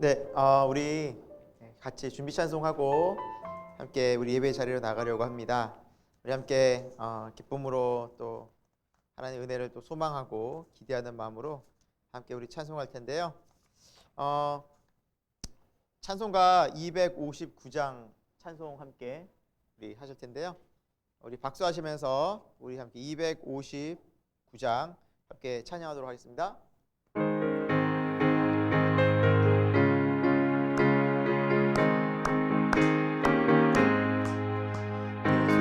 네, 우리 같이 준비 찬송하고 함께 우리 예배 자리로 나가려고 합니다. 우리 함께 기쁨으로 또 하나님의 은혜를 또 소망하고 기대하는 마음으로 함께 우리 찬송할 텐데요. 찬송가 259장 찬송 함께 우리 하실 텐데요. 우리 박수하시면서 우리 함께 259장 함께 찬양하도록 하겠습니다.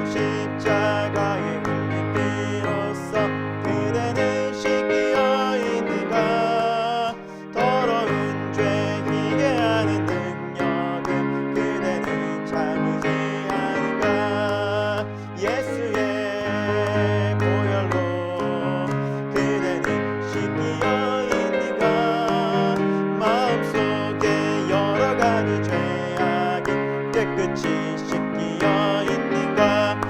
십자가에 흘린 피로써 그대는 씻기어 있는가. 더러운 죄 희게 하는 능력은 그대는 참으지 않은가. 예수의 보혈로 그대는 씻기어 있는가. 마음속에 여러 가지 죄악이 깨끗이 씻기어 있는가.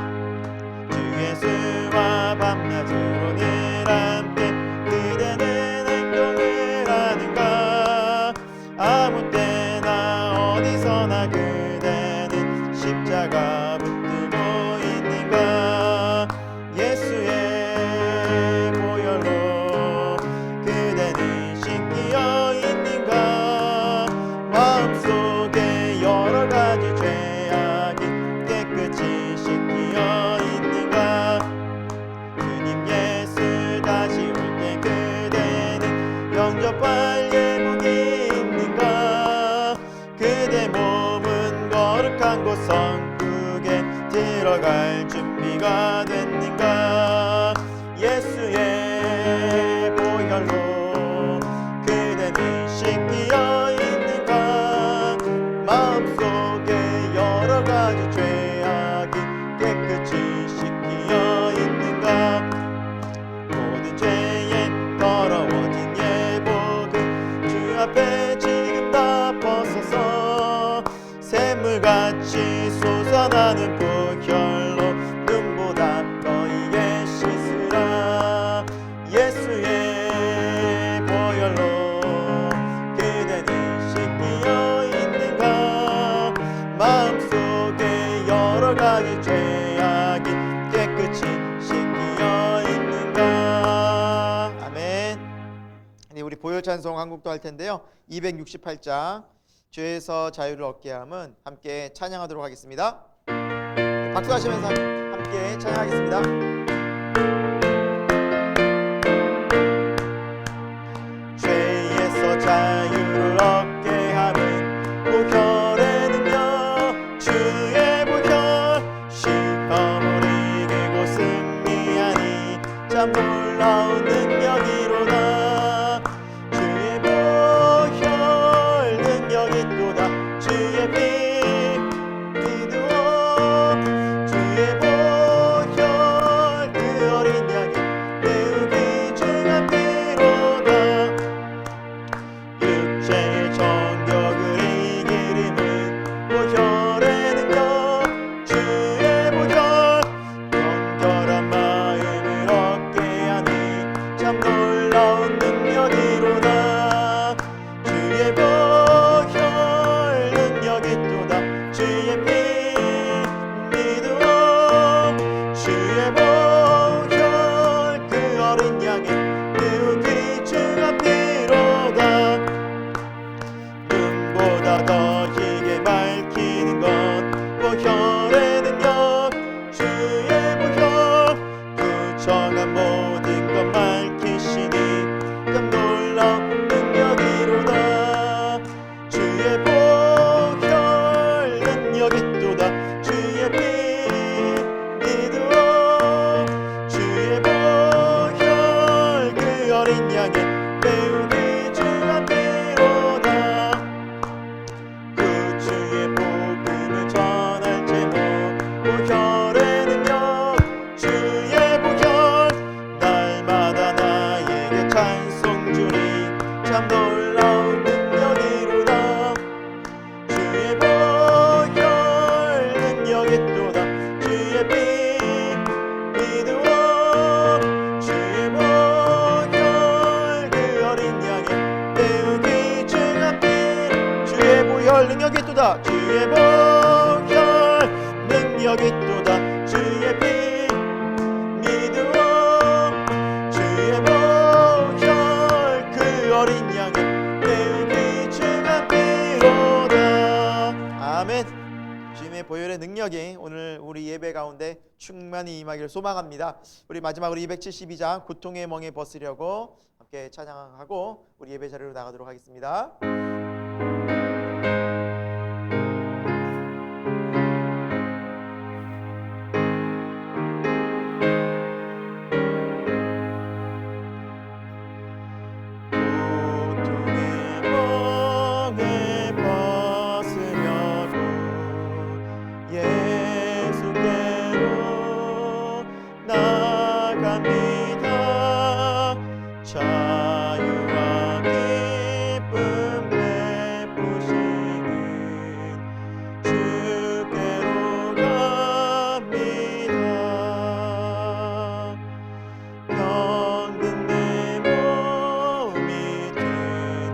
예수와 밤낮으로 늘 함께 그대는 행동을 하는가. 아무 때나 어디서나 그대는 십자가 붙들고 있는가. 예수의 보혈로 그대는 씻기어 있는가. 마음속에 여러 가지 죄악이 깨끗이 씻기어 있는가. 주님 예수 다시 올 때 그대는 영접할 예복이 있는가. 그대 몸은 거룩한 곳 성국에 들어갈 준비가 됐는가. 예수의 보혈로 그대는 씻기어 있는가. 마음속에 여러 가지 죄악이 깨끗이 씻기어 있는가. 모든 죄에 더러워진 예복은 주 앞에 지금 다 벗어서 샘물같이 솟아나는 보혈로 눈보다 너희의 씻으라. 예수의 보혈로 그대는 씻기어 있는가. 마음속에 여러 가지 죄악이 깨끗이 씻기어 있는가. 아멘. 네, 우리 보혈 찬송 한 곡도 할 텐데요. 268장 죄에서 자유를 얻게 함은 함께 찬양하도록 하겠습니다. 박수하시면서 함께 찬양하겠습니다. 죄에서 자유를 얻게 함은 보혈의 능력. 주의 보혈 시험을 이기고 승리하니 참 놀라운 능력이로다. 주의 보혈 능력이 또다. 주의 피 기도어 주의 보혈 매우 귀중한 피로다. 그 주의 복음을 전할 제목 보혈의 능력 주의 보혈 날마다 나에게 찬송 주리 참 놀라운 능력이로다. 주의 보혈 능력이 또다. 주의 피 믿으오. 주의 보혈 그 어린 양의 매우 귀중한 피 주의 보혈 능력이 또다. 주의 보혈 능력이 또다. 주의 피 믿으오. 주의 보혈 그 어린 양의 매우 귀중한 피로다. 아멘. 주님의 보혈의 능력이 오늘 우리 예배 가운데 충만히 임하기를 소망합니다. 우리 마지막으로 272장 고통의 멍에 벗으려고 함께 찬양하고 우리 예배 자리로 나가도록 하겠습니다. 자유와 기쁨 베푸시는 주께로 갑니다. 병든 내 몸이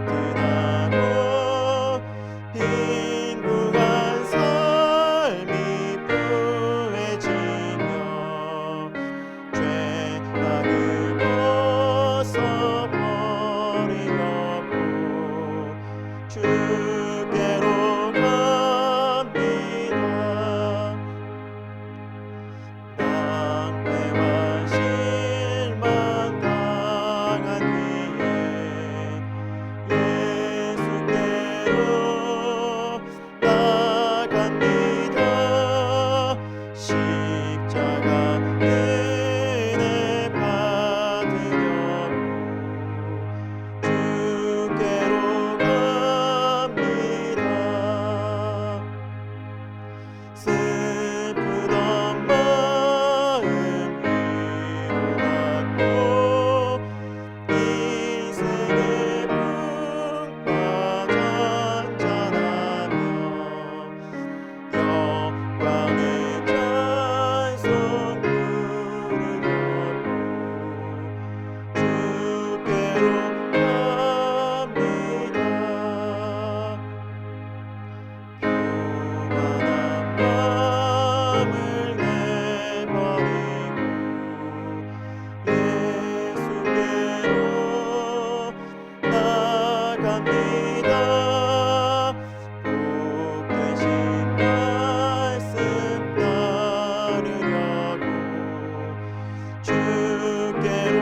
튼튼하고 빈궁한 삶이 부해지며 죄악을 벗어버리려고 주께로 갑니다. 낭패와 실망 당한 뒤에 예수께로 나갑니다. 십자가 은혜 받으려고 주께로 갑니다. 슬프던 마음 위로받고 인생의 풍파 잔잔하며 영광의 찬송 부르려고 주께로 갑니다. 교만한 마음을 내버리고 예수께로 나갑니다. 복 되신 말씀 따르려고 주께로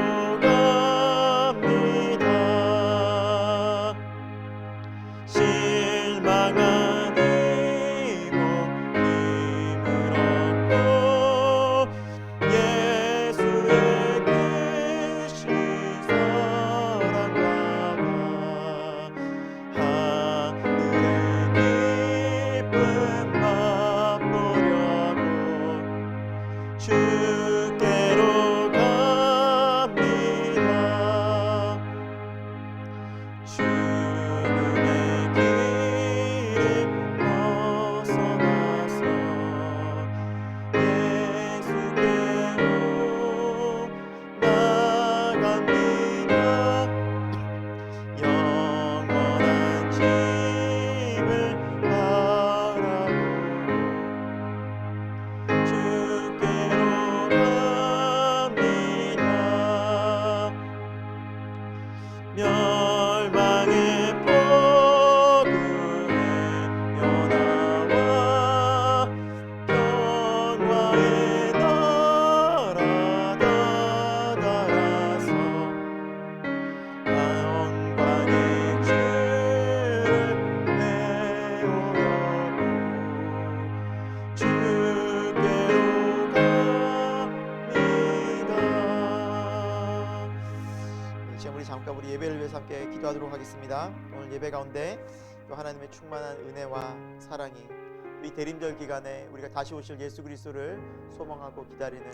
갑니다. 실망한 이몸 힘을 얻고 예수의 크신 사랑과 가기를 위해서 함께 기도하도록 하겠습니다. 오늘 예배 가운데 또 하나님의 충만한 은혜와 사랑이 이 대림절 기간에 우리가 다시 오실 예수 그리스도를 소망하고 기다리는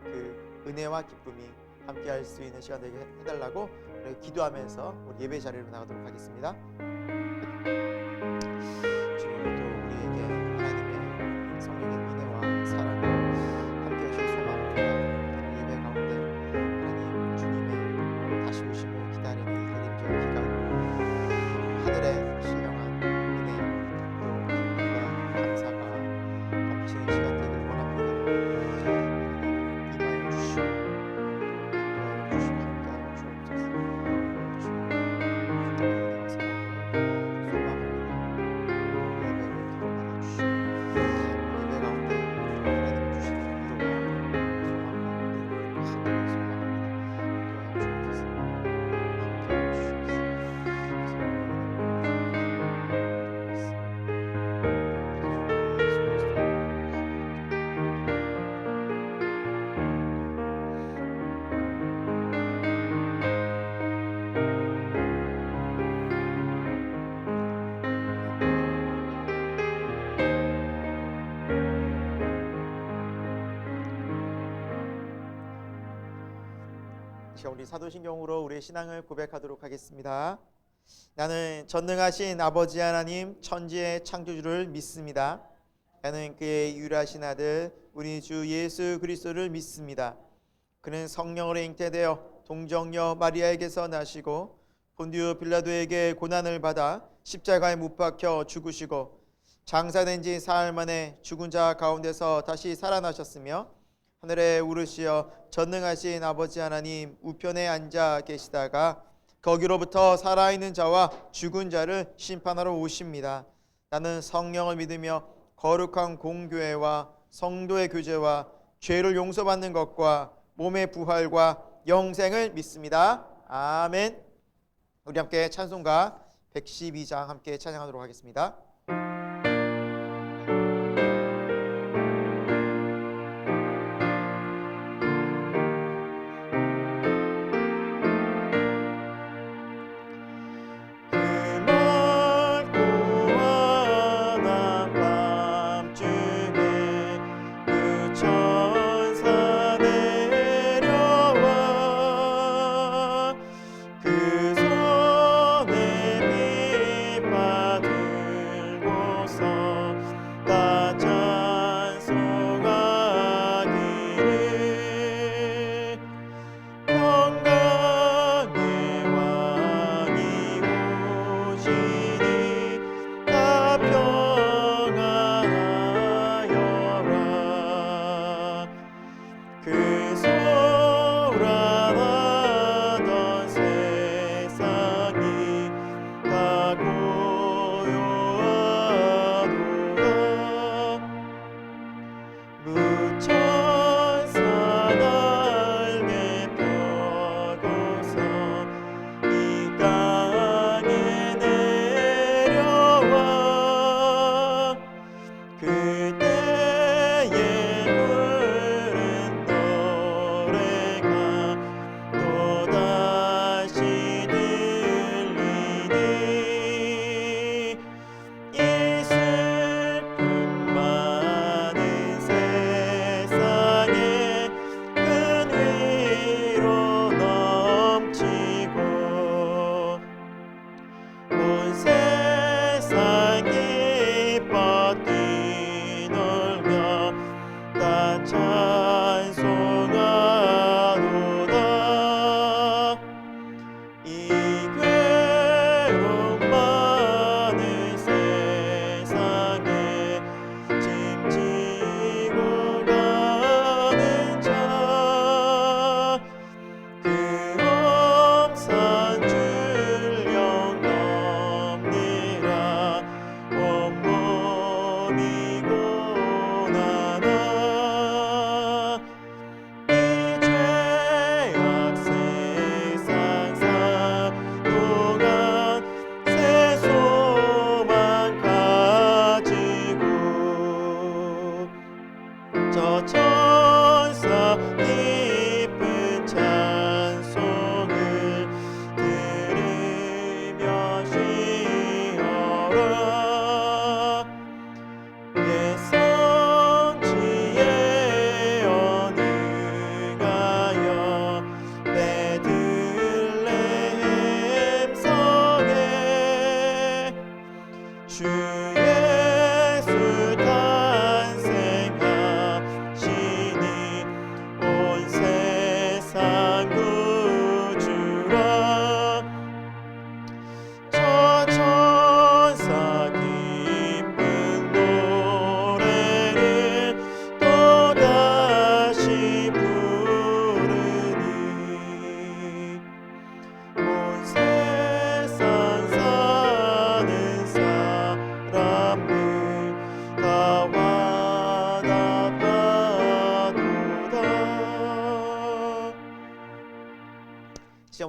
그 은혜와 기쁨이 함께할 수 있는 시간 되게 해달라고 기도하면서 우리 예배 자리로 나가도록 하겠습니다. 주님도 우리에게 하나님의 성령의 은혜와 사랑을 함께 하실 소망입니다. 예배 가운데 하나님 주님의 다시 오심을 기다리는 이 대림절 기간 하늘의 신령한 은혜 또 기쁨과 감사가 넘치는 시간 되길 원합니다. 임하여 주시고 함께하여 주옵소서. 주님의 사랑을 소망합니다. 예배를 기록하여 주시고 예배 가운데 하나님 주신 위로와 소망과 은혜를 하늘을 소망합니다. 인도하여 주옵소서. 함께하여 주옵소서. 우리 사도신경으로 우리의 신앙을 고백하도록 하겠습니다. 나는 전능하신 아버지 하나님 천지의 창조주를 믿습니다. 나는 그의 유일하신 아들 우리 주 예수 그리스도를 믿습니다. 그는 성령으로 잉태되어 동정녀 마리아에게서 나시고 본디오 빌라도에게 고난을 받아 십자가에 못 박혀 죽으시고 장사된 지 사흘 만에 죽은 자 가운데서 다시 살아나셨으며 하늘에 오르시어 전능하신 아버지 하나님 우편에 앉아 계시다가 거기로부터 살아있는 자와 죽은 자를 심판하러 오십니다. 나는 성령을 믿으며 거룩한 공교회와 성도의 교제와 죄를 용서받는 것과 몸의 부활과 영생을 믿습니다. 아멘. 우리 함께 찬송가 112장 함께 찬양하도록 하겠습니다. 그 손에 빗 받은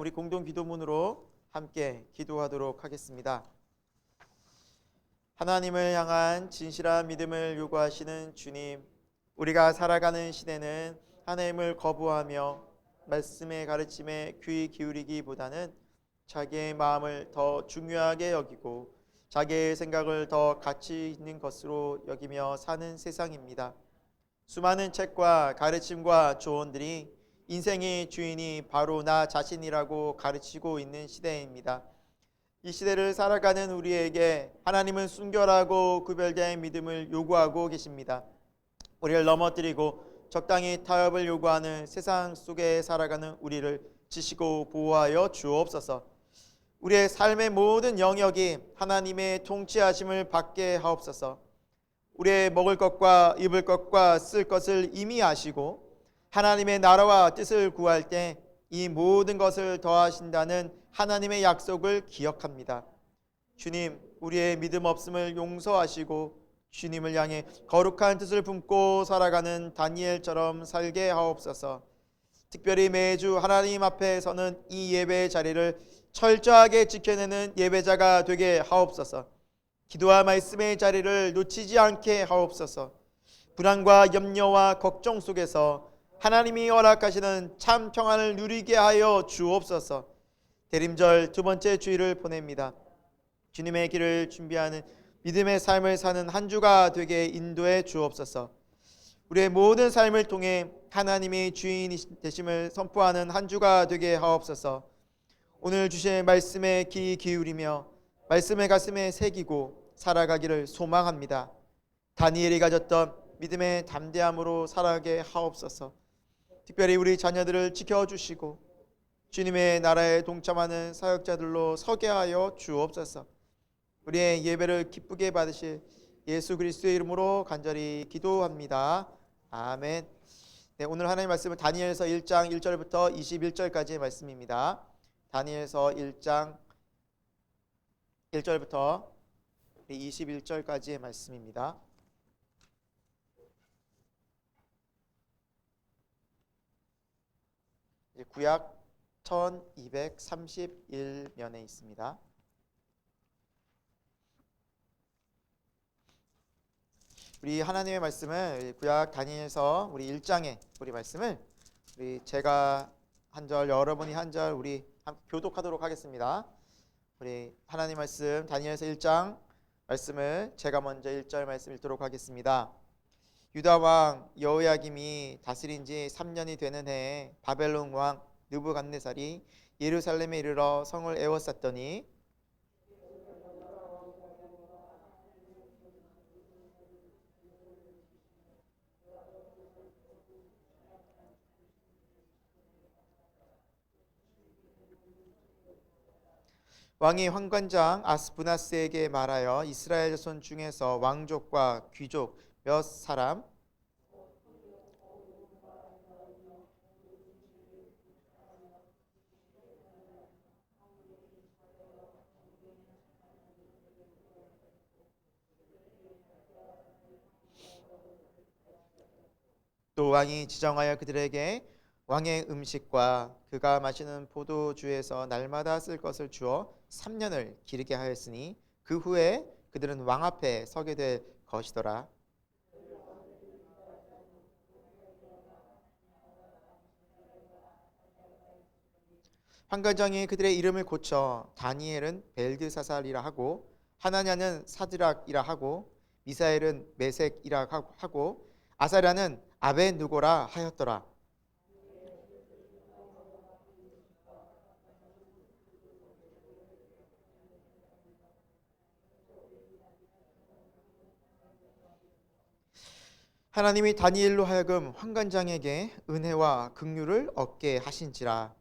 시간 우리 공동 기도문으로 함께 기도하도록 하겠습니다. 하나님을 향한 진실한 믿음을 요구하시는 주님, 우리가 살아가는 시대는 하나님을 거부하며 말씀의 가르침에 귀 기울이기보다는 자기의 마음을 더 중요하게 여기고 자기의 생각을 더 가치 있는 것으로 여기며 사는 세상입니다. 수많은 책과 가르침과 조언들이 인생의 주인이 바로 나 자신이라고 가르치고 있는 시대입니다. 이 시대를 살아가는 우리에게 하나님은 순결하고 구별된 믿음을 요구하고 계십니다. 우리를 넘어뜨리고 적당히 타협을 요구하는 세상 속에 살아가는 우리를 지시고 보호하여 주옵소서. 우리의 삶의 모든 영역이 하나님의 통치하심을 받게 하옵소서. 우리의 먹을 것과 입을 것과 쓸 것을 이미 아시고 하나님의 나라와 뜻을 구할 때 이 모든 것을 더하신다는 하나님의 약속을 기억합니다. 주님, 우리의 믿음 없음을 용서하시고 주님을 향해 거룩한 뜻을 품고 살아가는 다니엘처럼 살게 하옵소서. 특별히 매주 하나님 앞에 서는 이 예배의 자리를 철저하게 지켜내는 예배자가 되게 하옵소서. 기도와 말씀의 자리를 놓치지 않게 하옵소서. 불안과 염려와 걱정 속에서 하나님이 허락하시는 참 평안을 누리게 하여 주옵소서. 대림절 두 번째 주일을 보냅니다. 주님의 길을 준비하는 믿음의 삶을 사는 한 주가 되게 인도해 주옵소서. 우리의 모든 삶을 통해 하나님이 주인 되심을 선포하는 한 주가 되게 하옵소서. 오늘 주신 말씀에 귀 기울이며 말씀의 가슴에 새기고 살아가기를 소망합니다. 다니엘이 가졌던 믿음의 담대함으로 살아가게 하옵소서. 특별히 우리 자녀들을 지켜주시고 주님의 나라에 동참하는 사역자들로 서게 하여 주옵소서. 우리의 예배를 기쁘게 받으실 예수 그리스도의 이름으로 간절히 기도합니다. 아멘. 네, 오늘 하나님의 말씀은 다니엘서 1장 1절부터 21절까지의 말씀입니다. 다니엘서 1장 1절부터 21절까지의 말씀입니다. 구약 1231면에 있습니다. 우리 하나님의 말씀을 구약 다니엘서 우리 1장의 우리 말씀을 우리 제가 한 절 여러분이 한 절 우리 교독하도록 하겠습니다. 우리 하나님 말씀 다니엘서 1장 말씀을 제가 먼저 1절 말씀 읽도록 하겠습니다. 유다 왕 여호야김이 다스린 지 3년이 되는 해에 바벨론 왕 느부갓네살이 예루살렘에 이르러 성을 에워쌌더니 왕이 환관장 아스부나스에게 말하여 이스라엘 자손 중에서 왕족과 귀족 몇 사람 또 왕이 지정하여 그들에게 왕의 음식과 그가 마시는 포도주에서 날마다 쓸 것을 주어 3년을 기르게 하였으니 그 후에 그들은 왕 앞에 서게 될 것이더라. 환관장이 그들의 이름을 고쳐 다니엘은 벨드사살이라 하고 하나냐는 사드락이라 하고 미사엘은 메색이라 하고 아사랴는 아벤누고라 하였더라. 하나님이 다니엘로 하여금 환관장에게 은혜와 긍휼을 얻게 하신지라.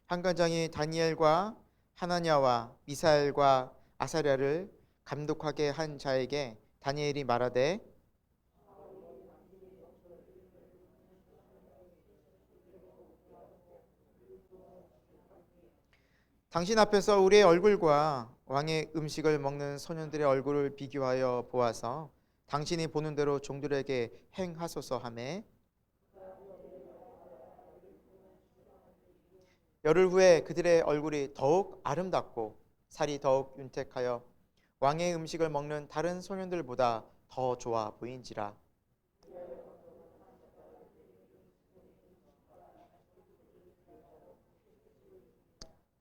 환관장이 다니엘과 하나냐와 미사엘과 아사랴를 감독하게 한 자에게 다니엘이 말하되 당신 앞에서 우리의 얼굴과 왕의 음식을 먹는 소년들의 얼굴을 비교하여 보아서 당신이 보는 대로 종들에게 행하소서 하매 열흘 후에 그들의 얼굴이 더욱 아름답고 살이 더욱 윤택하여 왕의 음식을 먹는 다른 소년들보다 더 좋아 보인지라.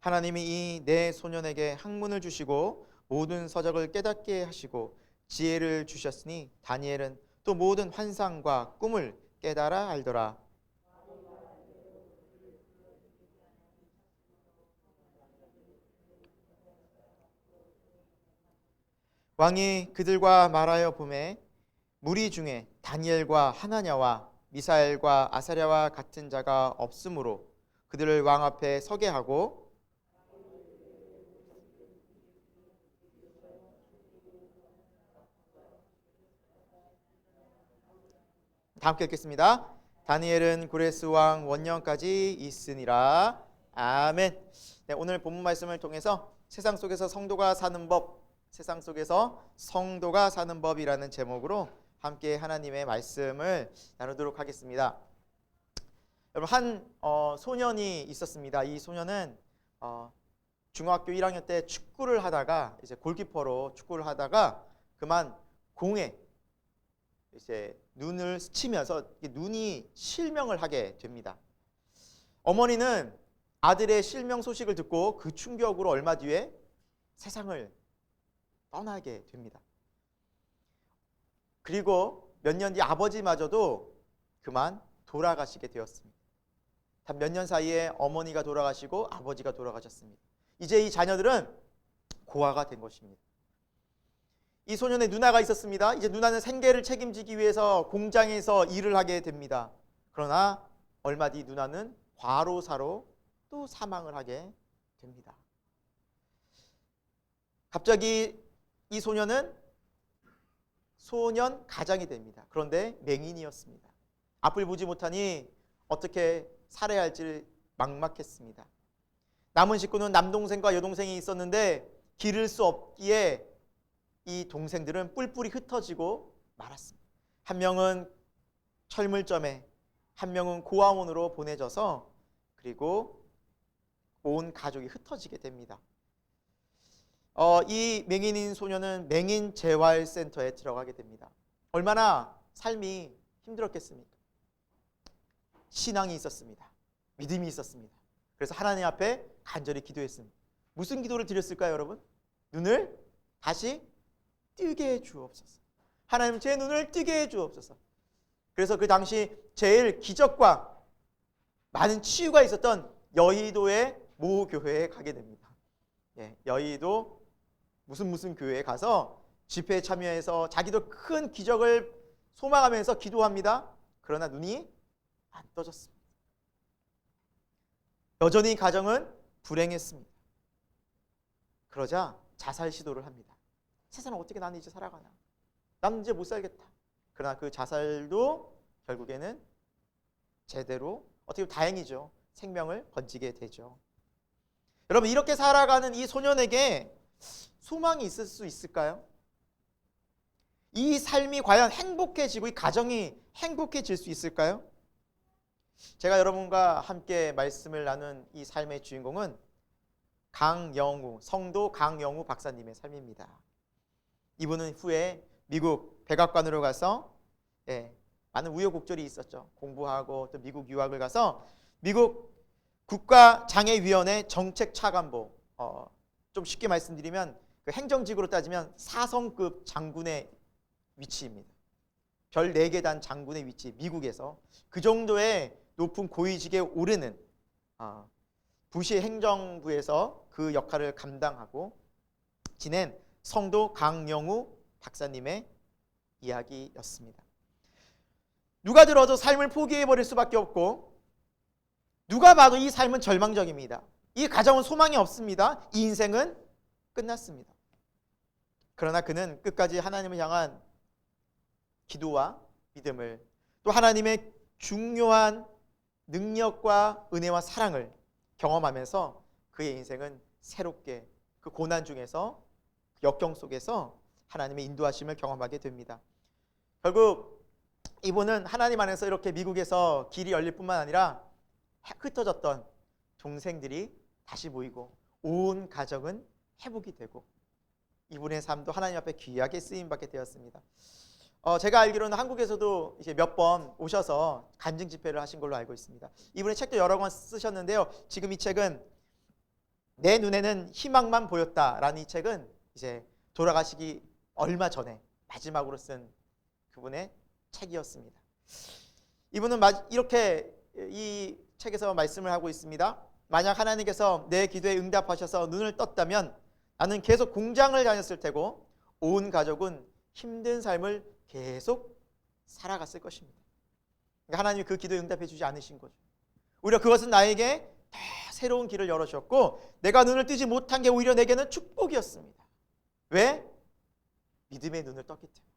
하나님이 이 네 소년에게 학문을 주시고 모든 서적을 깨닫게 하시고 지혜를 주셨으니 다니엘은 또 모든 환상과 꿈을 깨달아 알더라. 왕이 그들과 말하여 보매 무리 중에 다니엘과 하나냐와 미사엘과 아사랴와 같은 자가 없으므로 그들을 왕 앞에 서게 하고 다 함께 읽겠습니다. 다니엘은 구레스 왕 원년까지 있으니라. 아멘. 네, 오늘 본문 말씀을 통해서 세상 속에서 성도가 사는 법, 세상 속에서 성도가 사는 법이라는 제목으로 함께 하나님의 말씀을 나누도록 하겠습니다. 여러분, 한 소년이 있었습니다. 이 소년은 중학교 1학년 때 축구를 하다가 이제 골키퍼로 축구를 하다가 그만 공에 이제 눈을 스치면서 눈이 실명을 하게 됩니다. 어머니는 아들의 실명 소식을 듣고 그 충격으로 얼마 뒤에 세상을 떠나게 됩니다. 그리고 몇 년 뒤 아버지마저도 그만 돌아가시게 되었습니다. 단 몇 년 사이에 어머니가 돌아가시고 아버지가 돌아가셨습니다. 이제 이 자녀들은 고아가 된 것입니다. 이 소년의 누나가 있었습니다. 이제 누나는 생계를 책임지기 위해서 공장에서 일을 하게 됩니다. 그러나 얼마 뒤 누나는 과로사로 또 사망을 하게 됩니다. 갑자기 이 소년은 소년 가장이 됩니다. 그런데 맹인이었습니다. 앞을 보지 못하니 어떻게 살아야 할지 막막했습니다. 남은 식구는 남동생과 여동생이 있었는데 기를 수 없기에 이 동생들은 뿔뿔이 흩어지고 말았습니다. 한 명은 철물점에, 한 명은 고아원으로 보내져서 그리고 온 가족이 흩어지게 됩니다. 이 맹인인 소녀는 맹인 재활센터에 들어가게 됩니다. 얼마나 삶이 힘들었겠습니까? 신앙이 있었습니다. 믿음이 있었습니다. 그래서 하나님 앞에 간절히 기도했습니다. 무슨 기도를 드렸을까요, 여러분? 눈을 다시 뜨게 해 주옵소서. 하나님, 제 눈을 뜨게 해 주옵소서. 그래서 그 당시 제일 기적과 많은 치유가 있었던 여의도의 모 교회에 가게 됩니다. 여의도 무슨 교회에 가서 집회에 참여해서 자기도 큰 기적을 소망하면서 기도합니다. 그러나 눈이 안 떠졌습니다. 여전히 가정은 불행했습니다. 그러자 자살 시도를 합니다. 세상은 어떻게 나는 이제 살아가나? 나는 이제 못 살겠다. 그러나 그 자살도 결국에는 제대로, 어떻게 보면 다행이죠, 생명을 건지게 되죠. 여러분, 이렇게 살아가는 이 소년에게 소망이 있을 수 있을까요? 이 삶이 과연 행복해지고 이 가정이 행복해질 수 있을까요? 제가 여러분과 함께 말씀을 나눈 이 삶의 주인공은 성도 강영우 박사님의 삶입니다. 이분은 후에 미국 백악관으로 가서 많은 우여곡절이 있었죠. 공부하고 또 미국 유학을 가서 미국 국가장애위원회 정책차관보, 좀 쉽게 말씀드리면 그 행정직으로 따지면 4성급 장군의 위치입니다. 별 4계단 장군의 위치, 미국에서 그 정도의 높은 고위직에 오르는 부시 행정부에서 그 역할을 감당하고 지낸 성도 강영우 박사님의 이야기였습니다. 누가 들어도 삶을 포기해버릴 수밖에 없고, 누가 봐도 이 삶은 절망적입니다. 이 가정은 소망이 없습니다. 이 인생은 끝났습니다. 그러나 그는 끝까지 하나님을 향한 기도와 믿음을, 또 하나님의 중요한 능력과 은혜와 사랑을 경험하면서 그의 인생은 새롭게 그 고난 중에서 역경 속에서 하나님의 인도하심을 경험하게 됩니다. 결국 이분은 하나님 안에서 이렇게 미국에서 길이 열릴 뿐만 아니라 흩어졌던 동생들이 다시 모이고 온 가정은 회복이 되고 이분의 삶도 하나님 앞에 귀하게 쓰임받게 되었습니다. 제가 알기로는 한국에서도 이제 몇 번 오셔서 간증 집회를 하신 걸로 알고 있습니다. 이분의 책도 여러 권 쓰셨는데요. 지금 이 책은 내 눈에는 희망만 보였다라는 이 책은 이제 돌아가시기 얼마 전에 마지막으로 쓴 그분의 책이었습니다. 이분은 이렇게 이 책에서 말씀을 하고 있습니다. 만약 하나님께서 내 기도에 응답하셔서 눈을 떴다면 나는 계속 공장을 다녔을 테고 온 가족은 힘든 삶을 계속 살아갔을 것입니다. 그러니까 하나님이 그 기도에 응답해 주지 않으신 거죠. 오히려 그것은 나에게 더 새로운 길을 열어주었고 내가 눈을 뜨지 못한 게 오히려 내게는 축복이었습니다. 왜? 믿음의 눈을 떴기 때문에.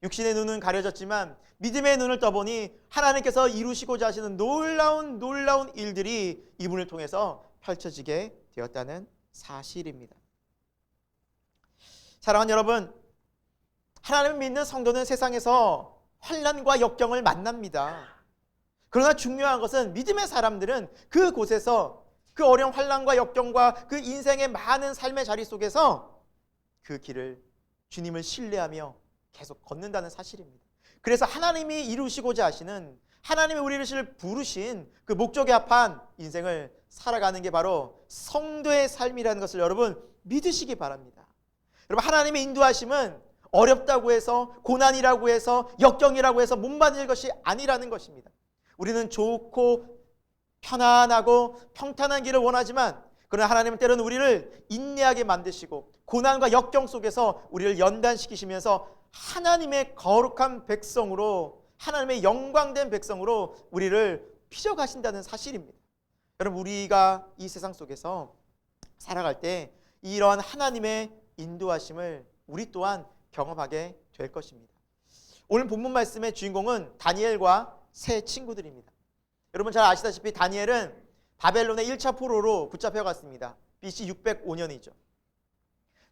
육신의 눈은 가려졌지만 믿음의 눈을 떠보니 하나님께서 이루시고자 하시는 놀라운 일들이 이분을 통해서 펼쳐지게 되었다는 사실입니다. 사랑하는 여러분, 하나님을 믿는 성도는 세상에서 환난과 역경을 만납니다. 그러나 중요한 것은 믿음의 사람들은 그곳에서 그 어려운 환난과 역경과 그 인생의 많은 삶의 자리 속에서 그 길을 주님을 신뢰하며 계속 걷는다는 사실입니다. 그래서 하나님이 이루시고자 하시는 하나님이 우리를 부르신 그 목적에 합한 인생을 살아가는 게 바로 성도의 삶이라는 것을 여러분 믿으시기 바랍니다. 여러분 하나님의 인도하심은 어렵다고 해서 고난이라고 해서 역경이라고 해서 못 만질 것이 아니라는 것입니다. 우리는 좋고 편안하고 평탄한 길을 원하지만 그러나 하나님은 때로는 우리를 인내하게 만드시고 고난과 역경 속에서 우리를 연단시키시면서 하나님의 거룩한 백성으로 하나님의 영광된 백성으로 우리를 빚어가신다는 사실입니다. 여러분 우리가 이 세상 속에서 살아갈 때 이러한 하나님의 인도하심을 우리 또한 경험하게 될 것입니다. 오늘 본문 말씀의 주인공은 다니엘과 세 친구들입니다. 여러분 잘 아시다시피 다니엘은 바벨론의 1차 포로로 붙잡혀갔습니다. BC 605년이죠.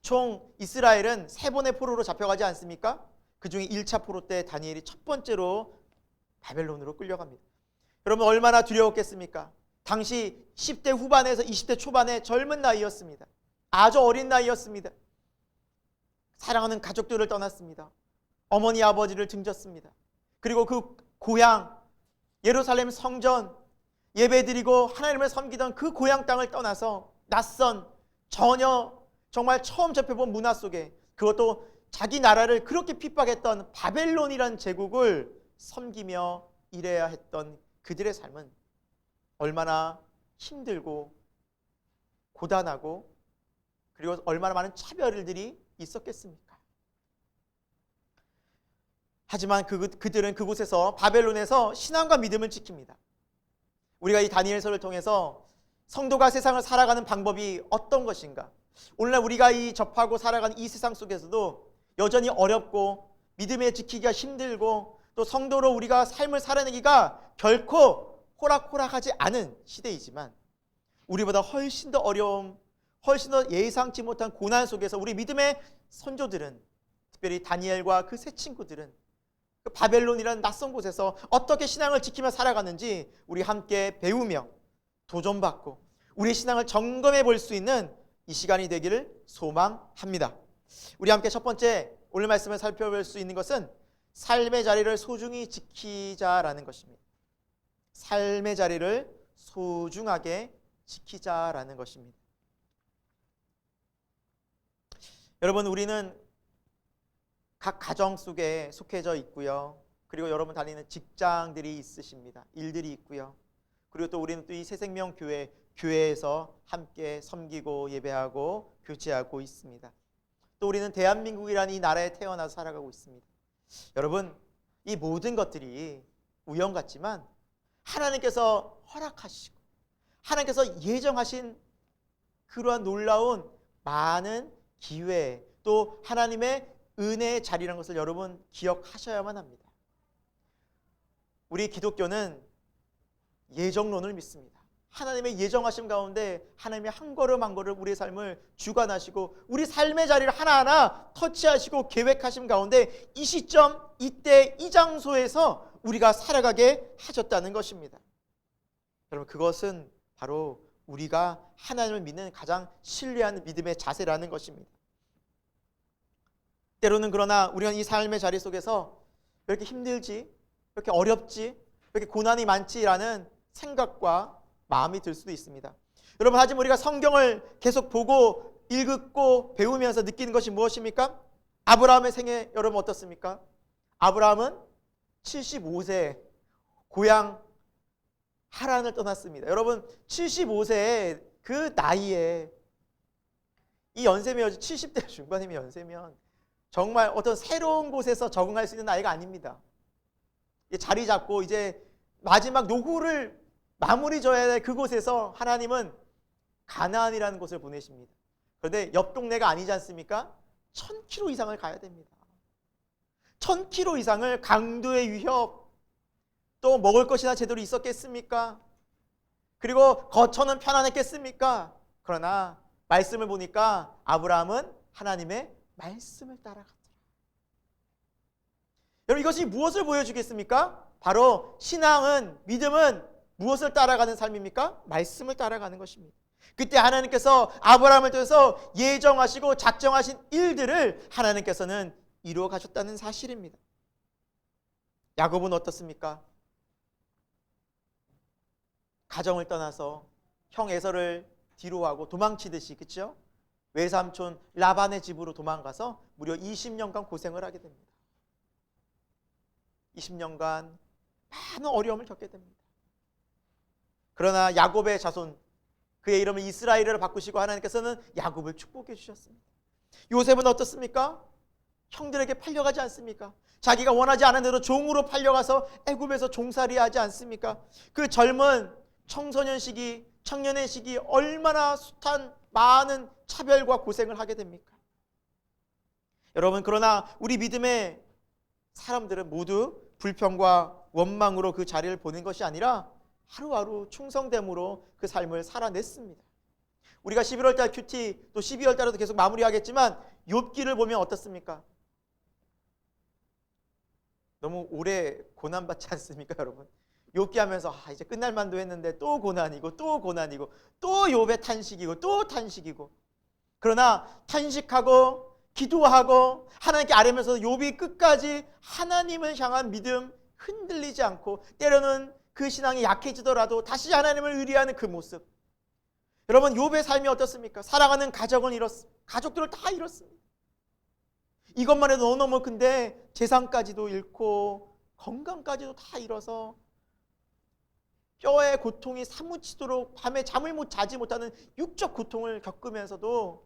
총 이스라엘은 3번의 포로로 잡혀가지 않습니까? 그 중에 1차 포로 때 다니엘이 첫 번째로 바벨론으로 끌려갑니다. 여러분 얼마나 두려웠겠습니까? 당시 10대 후반에서 20대 초반의 젊은 나이였습니다. 아주 어린 나이였습니다. 사랑하는 가족들을 떠났습니다. 어머니 아버지를 등졌습니다. 그리고 그 고향 예루살렘 성전 예배드리고 하나님을 섬기던 그 고향 땅을 떠나서 낯선 전혀 정말 처음 접해본 문화 속에 그것도 자기 나라를 그렇게 핍박했던 바벨론이라는 제국을 섬기며 일해야 했던 그들의 삶은 얼마나 힘들고 고단하고 그리고 얼마나 많은 차별들이 있었겠습니까? 하지만 그들은 그곳에서 바벨론에서 신앙과 믿음을 지킵니다. 우리가 이 다니엘서를 통해서 성도가 세상을 살아가는 방법이 어떤 것인가? 오늘날 우리가 이 접하고 살아가는 이 세상 속에서도 여전히 어렵고 믿음에 지키기가 힘들고 또 성도로 우리가 삶을 살아내기가 결코 호락호락하지 않은 시대이지만 우리보다 훨씬 더 어려움, 훨씬 더 예상치 못한 고난 속에서 우리 믿음의 선조들은 특별히 다니엘과 그 세 친구들은 그 바벨론이라는 낯선 곳에서 어떻게 신앙을 지키며 살아가는지 우리 함께 배우며 도전받고 우리 신앙을 점검해 볼 수 있는 이 시간이 되기를 소망합니다. 우리 함께 첫 번째 오늘 말씀을 살펴볼 수 있는 것은 삶의 자리를 소중히 지키자라는 것입니다. 삶의 자리를 소중하게 지키자라는 것입니다. 여러분 우리는 각 가정 속에 속해져 있고요. 그리고 여러분 다니는 직장들이 있으십니다. 일들이 있고요. 그리고 또 우리는 또 이 새생명 교회에서 함께 섬기고 예배하고 교제하고 있습니다. 또 우리는 대한민국이라는 이 나라에 태어나서 살아가고 있습니다. 여러분 이 모든 것들이 우연 같지만 하나님께서 허락하시고 하나님께서 예정하신 그러한 놀라운 많은 기회 또 하나님의 은혜의 자리라는 것을 여러분 기억하셔야만 합니다. 우리 기독교는 예정론을 믿습니다. 하나님의 예정하심 가운데 하나님의 한 걸음 한 걸음 우리의 삶을 주관하시고 우리 삶의 자리를 하나하나 터치하시고 계획하심 가운데 이 시점, 이때, 이 장소에서 우리가 살아가게 하셨다는 것입니다. 여러분, 그것은 바로 우리가 하나님을 믿는 가장 신뢰하는 믿음의 자세라는 것입니다. 때로는 그러나 우리가 이 삶의 자리 속에서 왜 이렇게 힘들지? 왜 이렇게 어렵지? 왜 이렇게 고난이 많지라는 생각과 마음이 들 수도 있습니다. 여러분, 하지만 우리가 성경을 계속 보고 읽고 배우면서 느끼는 것이 무엇입니까? 아브라함의 생애 여러분 어떻습니까? 아브라함은 75세에 고향 하란을 떠났습니다. 여러분, 75세에 그 나이에 이 연세면 70대 중반이면 연세면 정말 어떤 새로운 곳에서 적응할 수 있는 나이가 아닙니다. 자리 잡고 이제 마지막 노후를 마무리 져야 될 그곳에서 하나님은 가나안이라는 곳을 보내십니다. 그런데 옆 동네가 아니지 않습니까? 1000km 이상을 가야 됩니다. 1000km 이상을 강도의 위협, 또 먹을 것이나 제대로 있었겠습니까? 그리고 거처는 편안했겠습니까? 그러나 말씀을 보니까 아브라함은 하나님의 말씀을 따라갔더라. 여러분, 이것이 무엇을 보여주겠습니까? 바로 신앙은, 믿음은 무엇을 따라가는 삶입니까? 말씀을 따라가는 것입니다. 그때 하나님께서 아브라함을 통해서 예정하시고 작정하신 일들을 하나님께서는 이루어 가셨다는 사실입니다. 야곱은 어떻습니까? 가정을 떠나서 형 에서를 뒤로하고 도망치듯이, 그렇죠? 외삼촌 라반의 집으로 도망가서 무려 20년간 고생을 하게 됩니다. 20년간 많은 어려움을 겪게 됩니다. 그러나 야곱의 자손, 그의 이름을 이스라엘을 바꾸시고 하나님께서는 야곱을 축복해 주셨습니다. 요셉은 어떻습니까? 형들에게 팔려가지 않습니까? 자기가 원하지 않은 대로 종으로 팔려가서 애굽에서 종살이하지 않습니까? 그 젊은 청소년 시기, 청년의 시기 얼마나 숱한 많은 차별과 고생을 하게 됩니까? 여러분, 그러나 우리 믿음의 사람들은 모두 불평과 원망으로 그 자리를 보낸 것이 아니라 하루하루 충성됨으로 그 삶을 살아냈습니다. 우리가 11월달 큐티 또 12월달에도 계속 마무리하겠지만 욥기를 보면 어떻습니까? 너무 오래 고난받지 않습니까, 여러분? 욥기 하면서 이제 끝날 만도 했는데 또 고난이고 또 고난이고 또 욥의 탄식이고 또 탄식이고, 그러나 탄식하고 기도하고 하나님께 아뢰면서 욥이 끝까지 하나님을 향한 믿음 흔들리지 않고 때로는 그 신앙이 약해지더라도 다시 하나님을 의뢰하는 그 모습. 여러분, 욥의 삶이 어떻습니까? 사랑하는 가족은 가족들을 다 잃었습니다. 이것만 해도 너무너무 큰데 재산까지도 잃고 건강까지도 다 잃어서 뼈의 고통이 사무치도록 밤에 잠을 자지 못하는 육적 고통을 겪으면서도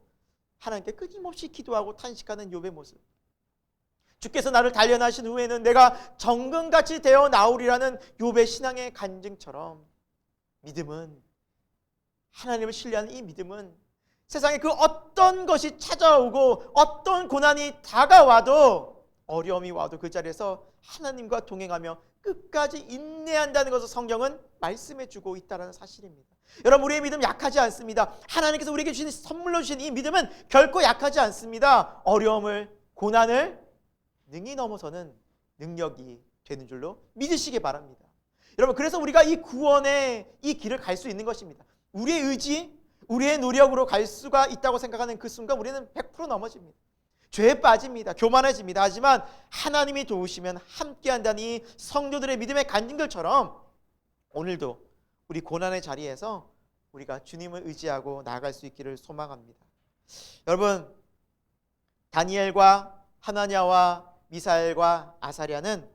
하나님께 끊임없이 기도하고 탄식하는 욥의 모습. 주께서 나를 단련하신 후에는 내가 정금같이 되어 나오리라는 욥의 신앙의 간증처럼 믿음은, 하나님을 신뢰하는 이 믿음은 세상에 그 어떤 것이 찾아오고 어떤 고난이 다가와도, 어려움이 와도 그 자리에서 하나님과 동행하며 끝까지 인내한다는 것을 성경은 말씀해 주고 있다는 사실입니다. 여러분, 우리의 믿음 약하지 않습니다. 하나님께서 우리에게 주신 선물로 주신 이 믿음은 결코 약하지 않습니다. 어려움을, 고난을 능히 넘어서는 능력이 되는 줄로 믿으시기 바랍니다. 여러분, 그래서 우리가 이 구원의 이 길을 갈 수 있는 것입니다. 우리의 의지, 우리의 노력으로 갈 수가 있다고 생각하는 그 순간 우리는 100% 넘어집니다. 죄에 빠집니다. 교만해집니다. 하지만 하나님이 도우시면 함께한다는 이 성도들의 믿음의 간증들처럼 오늘도 우리 고난의 자리에서 우리가 주님을 의지하고 나아갈 수 있기를 소망합니다. 여러분, 다니엘과 하나냐와 미사엘과 아사랴는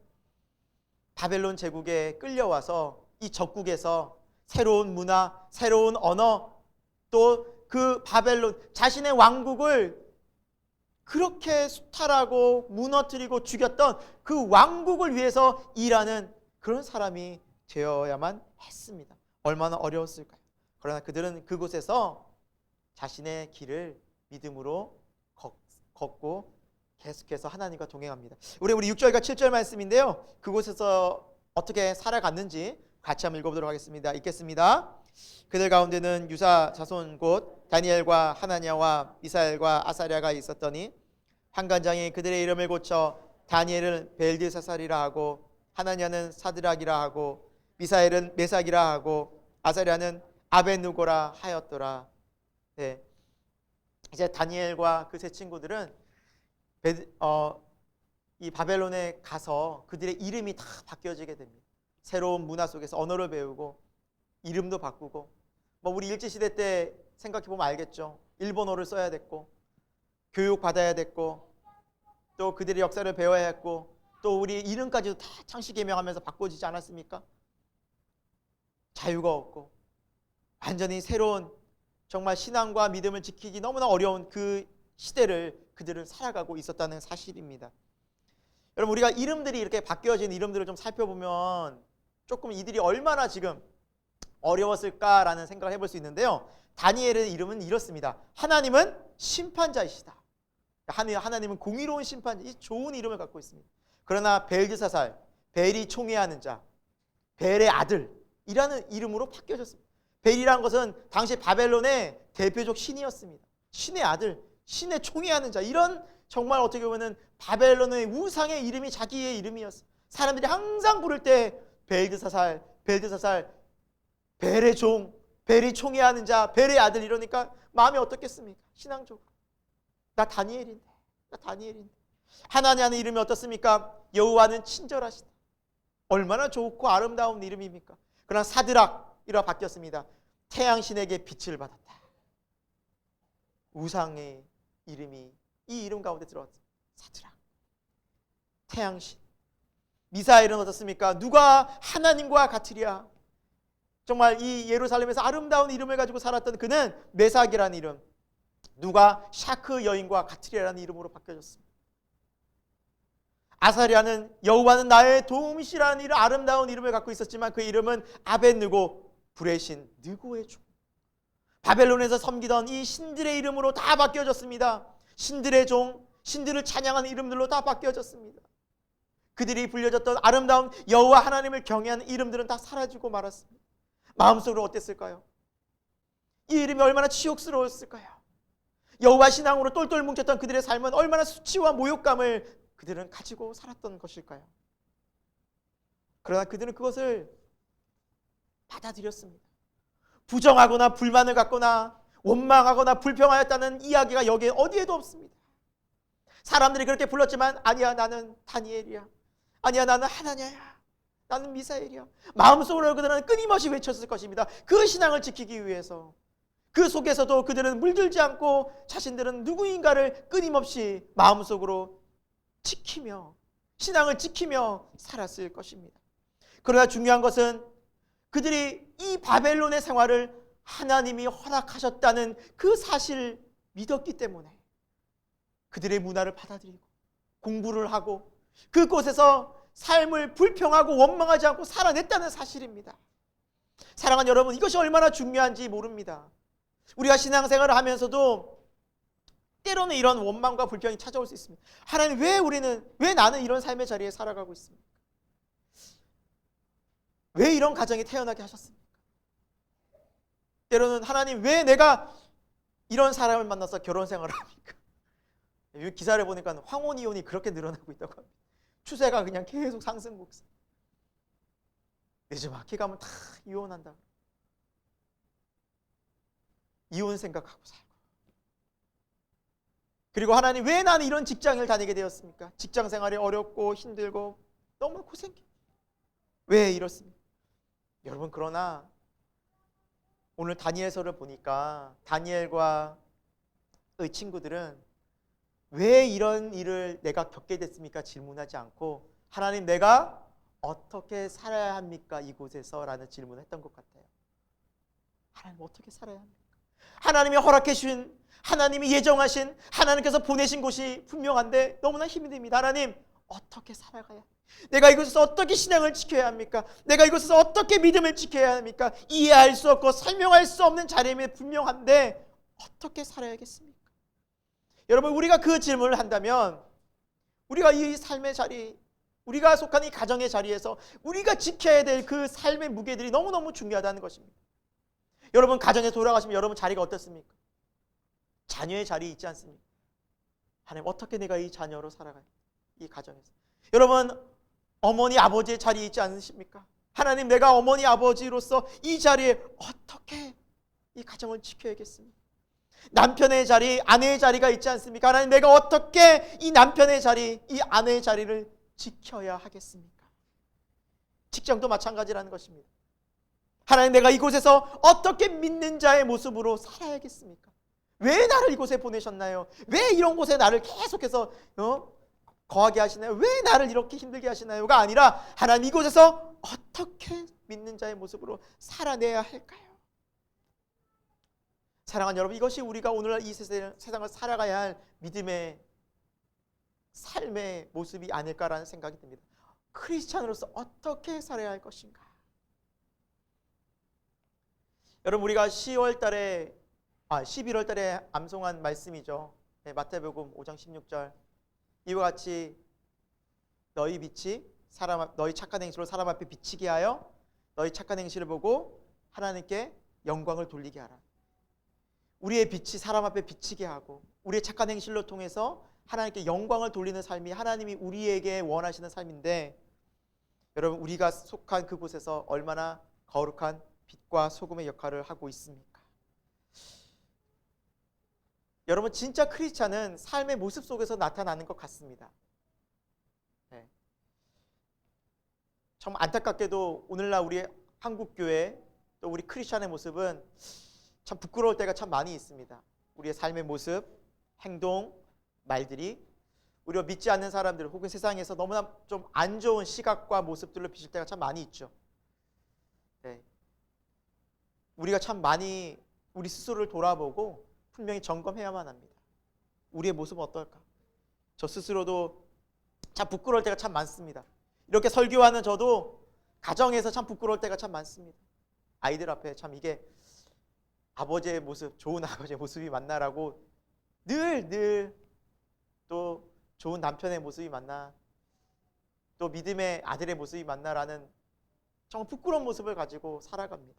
바벨론 제국에 끌려와서 이 적국에서 새로운 문화, 새로운 언어, 또 그 바벨론 자신의 왕국을 그렇게 수탈하고 무너뜨리고 죽였던 그 왕국을 위해서 일하는 그런 사람이 되어야만 했습니다. 얼마나 어려웠을까요? 그러나 그들은 그곳에서 자신의 길을 믿음으로 걷고 계속해서 하나님과 동행합니다. 우리 6절과 7절 말씀인데요, 그곳에서 어떻게 살아갔는지 같이 한번 읽어보도록 하겠습니다. 읽겠습니다. 그들 가운데는 유사 자손 곧 다니엘과 하나냐와 미사엘과 아사랴가 있었더니 환관장이 그들의 이름을 고쳐 다니엘은 벨드사살이라 하고 하나냐는 사드락이라 하고 미사엘은 메삭이라 하고 아사랴는 아벤누고라 하였더라. 네. 이제 다니엘과 그 세 친구들은 이 바벨론에 가서 그들의 이름이 다 바뀌어지게 됩니다. 새로운 문화 속에서 언어를 배우고 이름도 바꾸고, 뭐 우리 일제시대 때 생각해보면 알겠죠. 일본어를 써야 됐고 교육 받아야 됐고 또 그들의 역사를 배워야 했고 또 우리 이름까지도 다 창씨개명하면서 바꿔지지 않았습니까? 자유가 없고 완전히 새로운 정말 신앙과 믿음을 지키기 너무나 어려운 그 시대를 그들은 살아가고 있었다는 사실입니다. 여러분, 우리가 이름들이 이렇게 바뀌어진 이름들을 좀 살펴보면 조금 이들이 얼마나 지금 어려웠을까라는 생각을 해볼 수 있는데요. 다니엘의 이름은 이렇습니다. 하나님은 심판자이시다. 하나님은 공의로운 심판자, 이 좋은 이름을 갖고 있습니다. 그러나 벨드사살, 벨이 총애하는 자, 벨의 아들이라는 이름으로 바뀌어졌습니다. 벨이라는 것은 당시 바벨론의 대표적 신이었습니다. 신의 아들, 신의 총애하는 자, 이런 정말 어떻게 보면 바벨론의 우상의 이름이 자기의 이름이었어요. 사람들이 항상 부를 때 벨드사살, 벨드사살, 벨의 종, 벨이 총애하는 자, 벨의 아들, 이러니까 마음이 어떻겠습니까? 신앙적으로 나 다니엘인데. 하나냐는 이름이 어떻습니까? 여호와는 친절하시다. 얼마나 좋고 아름다운 이름입니까? 그러나 사드락이라 바뀌었습니다. 태양신에게 빛을 받았다. 우상의 이름이 이 이름 가운데 들어왔습니다. 사드락, 태양신. 미사엘은 어떻습니까? 누가 하나님과 같으랴. 정말 이 예루살렘에서 아름다운 이름을 가지고 살았던 그는 메삭이라는 이름, 누가 샤크 여인과 같으리라는 이름으로 바뀌어졌습니다. 아사랴는 여호와는 나의 도움이시라는 이름, 아름다운 이름을 갖고 있었지만 그 이름은 아벤느고, 불의 신, 느고의 종. 바벨론에서 섬기던 이 신들의 이름으로 다 바뀌어졌습니다. 신들의 종, 신들을 찬양하는 이름들로 다 바뀌어졌습니다. 그들이 불려졌던 아름다운 여호와 하나님을 경외하는 이름들은 다 사라지고 말았습니다. 마음속으로 어땠을까요? 이 이름이 얼마나 치욕스러웠을까요? 여호와 신앙으로 똘똘 뭉쳤던 그들의 삶은 얼마나 수치와 모욕감을 그들은 가지고 살았던 것일까요? 그러나 그들은 그것을 받아들였습니다. 부정하거나 불만을 갖거나 원망하거나 불평하였다는 이야기가 여기에 어디에도 없습니다. 사람들이 그렇게 불렀지만 아니야, 나는 다니엘이야. 아니야, 나는 하나냐야. 나는 미사엘이야. 마음속으로 그들은 끊임없이 외쳤을 것입니다. 그 신앙을 지키기 위해서. 그 속에서도 그들은 물들지 않고 자신들은 누구인가를 끊임없이 마음속으로 지키며 신앙을 지키며 살았을 것입니다. 그러나 중요한 것은 그들이 이 바벨론의 생활을 하나님이 허락하셨다는 그 사실을 믿었기 때문에 그들의 문화를 받아들이고 공부를 하고 그곳에서 삶을 불평하고 원망하지 않고 살아냈다는 사실입니다. 사랑하는 여러분, 이것이 얼마나 중요한지 모릅니다. 우리가 신앙생활을 하면서도 때로는 이런 원망과 불평이 찾아올 수 있습니다. 하나님, 왜 나는 이런 삶의 자리에 살아가고 있습니까? 왜 이런 가정이 태어나게 하셨습니까? 때로는 하나님, 왜 내가 이런 사람을 만나서 결혼 생활을 합니까? 기사를 보니까 황혼 이혼이 그렇게 늘어나고 있다고 합니다. 추세가 그냥 계속 상승 곡선. 늦지막히 가면 다 이혼한다. 이혼 생각하고 살고. 그리고 하나님, 왜 나는 이런 직장을 다니게 되었습니까? 직장 생활이 어렵고 힘들고 너무 고생해. 왜 이렇습니까? 여러분, 그러나 오늘 다니엘서를 보니까 다니엘과 의 친구들은 왜 이런 일을 내가 겪게 됐습니까? 질문하지 않고 하나님, 내가 어떻게 살아야 합니까? 이곳에서 라는 질문을 했던 것 같아요. 하나님, 어떻게 살아야 합니까? 하나님이 허락해 주신, 하나님이 예정하신, 하나님께서 보내신 곳이 분명한데 너무나 힘이 듭니다. 하나님, 어떻게 살아가야 합니까? 내가 이곳에서 어떻게 신앙을 지켜야 합니까? 내가 이곳에서 어떻게 믿음을 지켜야 합니까? 이해할 수 없고 설명할 수 없는 자리임이 분명한데 어떻게 살아야겠습니까? 여러분, 우리가 그 질문을 한다면 우리가 이 삶의 자리, 우리가 속한 이 가정의 자리에서 우리가 지켜야 될 그 삶의 무게들이 너무너무 중요하다는 것입니다. 여러분 가정에 돌아가시면 여러분 자리가 어떻습니까? 자녀의 자리 있지 않습니까? 하나님 어떻게 내가 이 자녀로 살아가요? 이 가정에서. 여러분 어머니 아버지의 자리 있지 않으십니까? 하나님 내가 어머니 아버지로서 이 자리에 어떻게 이 가정을 지켜야겠습니까? 남편의 자리, 아내의 자리가 있지 않습니까? 하나님 내가 어떻게 이 남편의 자리, 이 아내의 자리를 지켜야 하겠습니까? 직장도 마찬가지라는 것입니다. 하나님 내가 이곳에서 어떻게 믿는 자의 모습으로 살아야겠습니까? 왜 나를 이곳에 보내셨나요? 왜 이런 곳에 나를 계속해서 거하게 하시나요? 왜 나를 이렇게 힘들게 하시나요?가 아니라 하나님 이곳에서 어떻게 믿는 자의 모습으로 살아내야 할까요? 사랑하는 여러분, 이것이 우리가 오늘날 이 세상을 살아가야 할 믿음의 삶의 모습이 아닐까라는 생각이 듭니다. 크리스찬으로서 어떻게 살아야 할 것인가? 여러분 우리가 11월 달에 암송한 말씀이죠. 네, 마태복음 5장 16절. 이와 같이 너희 빛이 너희 착한 행실로 사람 앞에 비치게 하여 너희 착한 행실을 보고 하나님께 영광을 돌리게 하라. 우리의 빛이 사람 앞에 비치게 하고 우리의 착한 행실로 통해서 하나님께 영광을 돌리는 삶이 하나님이 우리에게 원하시는 삶인데, 여러분 우리가 속한 그곳에서 얼마나 거룩한 빛과 소금의 역할을 하고 있습니까? 여러분 진짜 크리스찬은 삶의 모습 속에서 나타나는 것 같습니다. 네. 정말 안타깝게도 오늘날 우리 한국교회 또 우리 크리스찬의 모습은 참 부끄러울 때가 참 많이 있습니다. 우리의 삶의 모습, 행동, 말들이 우리가 믿지 않는 사람들 혹은 세상에서 너무나 좀 안 좋은 시각과 모습들로 비칠 때가 참 많이 있죠. 네. 우리가 참 많이 우리 스스로를 돌아보고 분명히 점검해야만 합니다. 우리의 모습은 어떨까? 저 스스로도 참 부끄러울 때가 참 많습니다. 이렇게 설교하는 저도 가정에서 참 부끄러울 때가 참 많습니다. 아이들 앞에 참 이게 아버지의 모습, 좋은 아버지의 모습이 맞나라고 늘 또 좋은 남편의 모습이 맞나, 또 믿음의 아들의 모습이 맞나라는 정말 부끄러운 모습을 가지고 살아갑니다.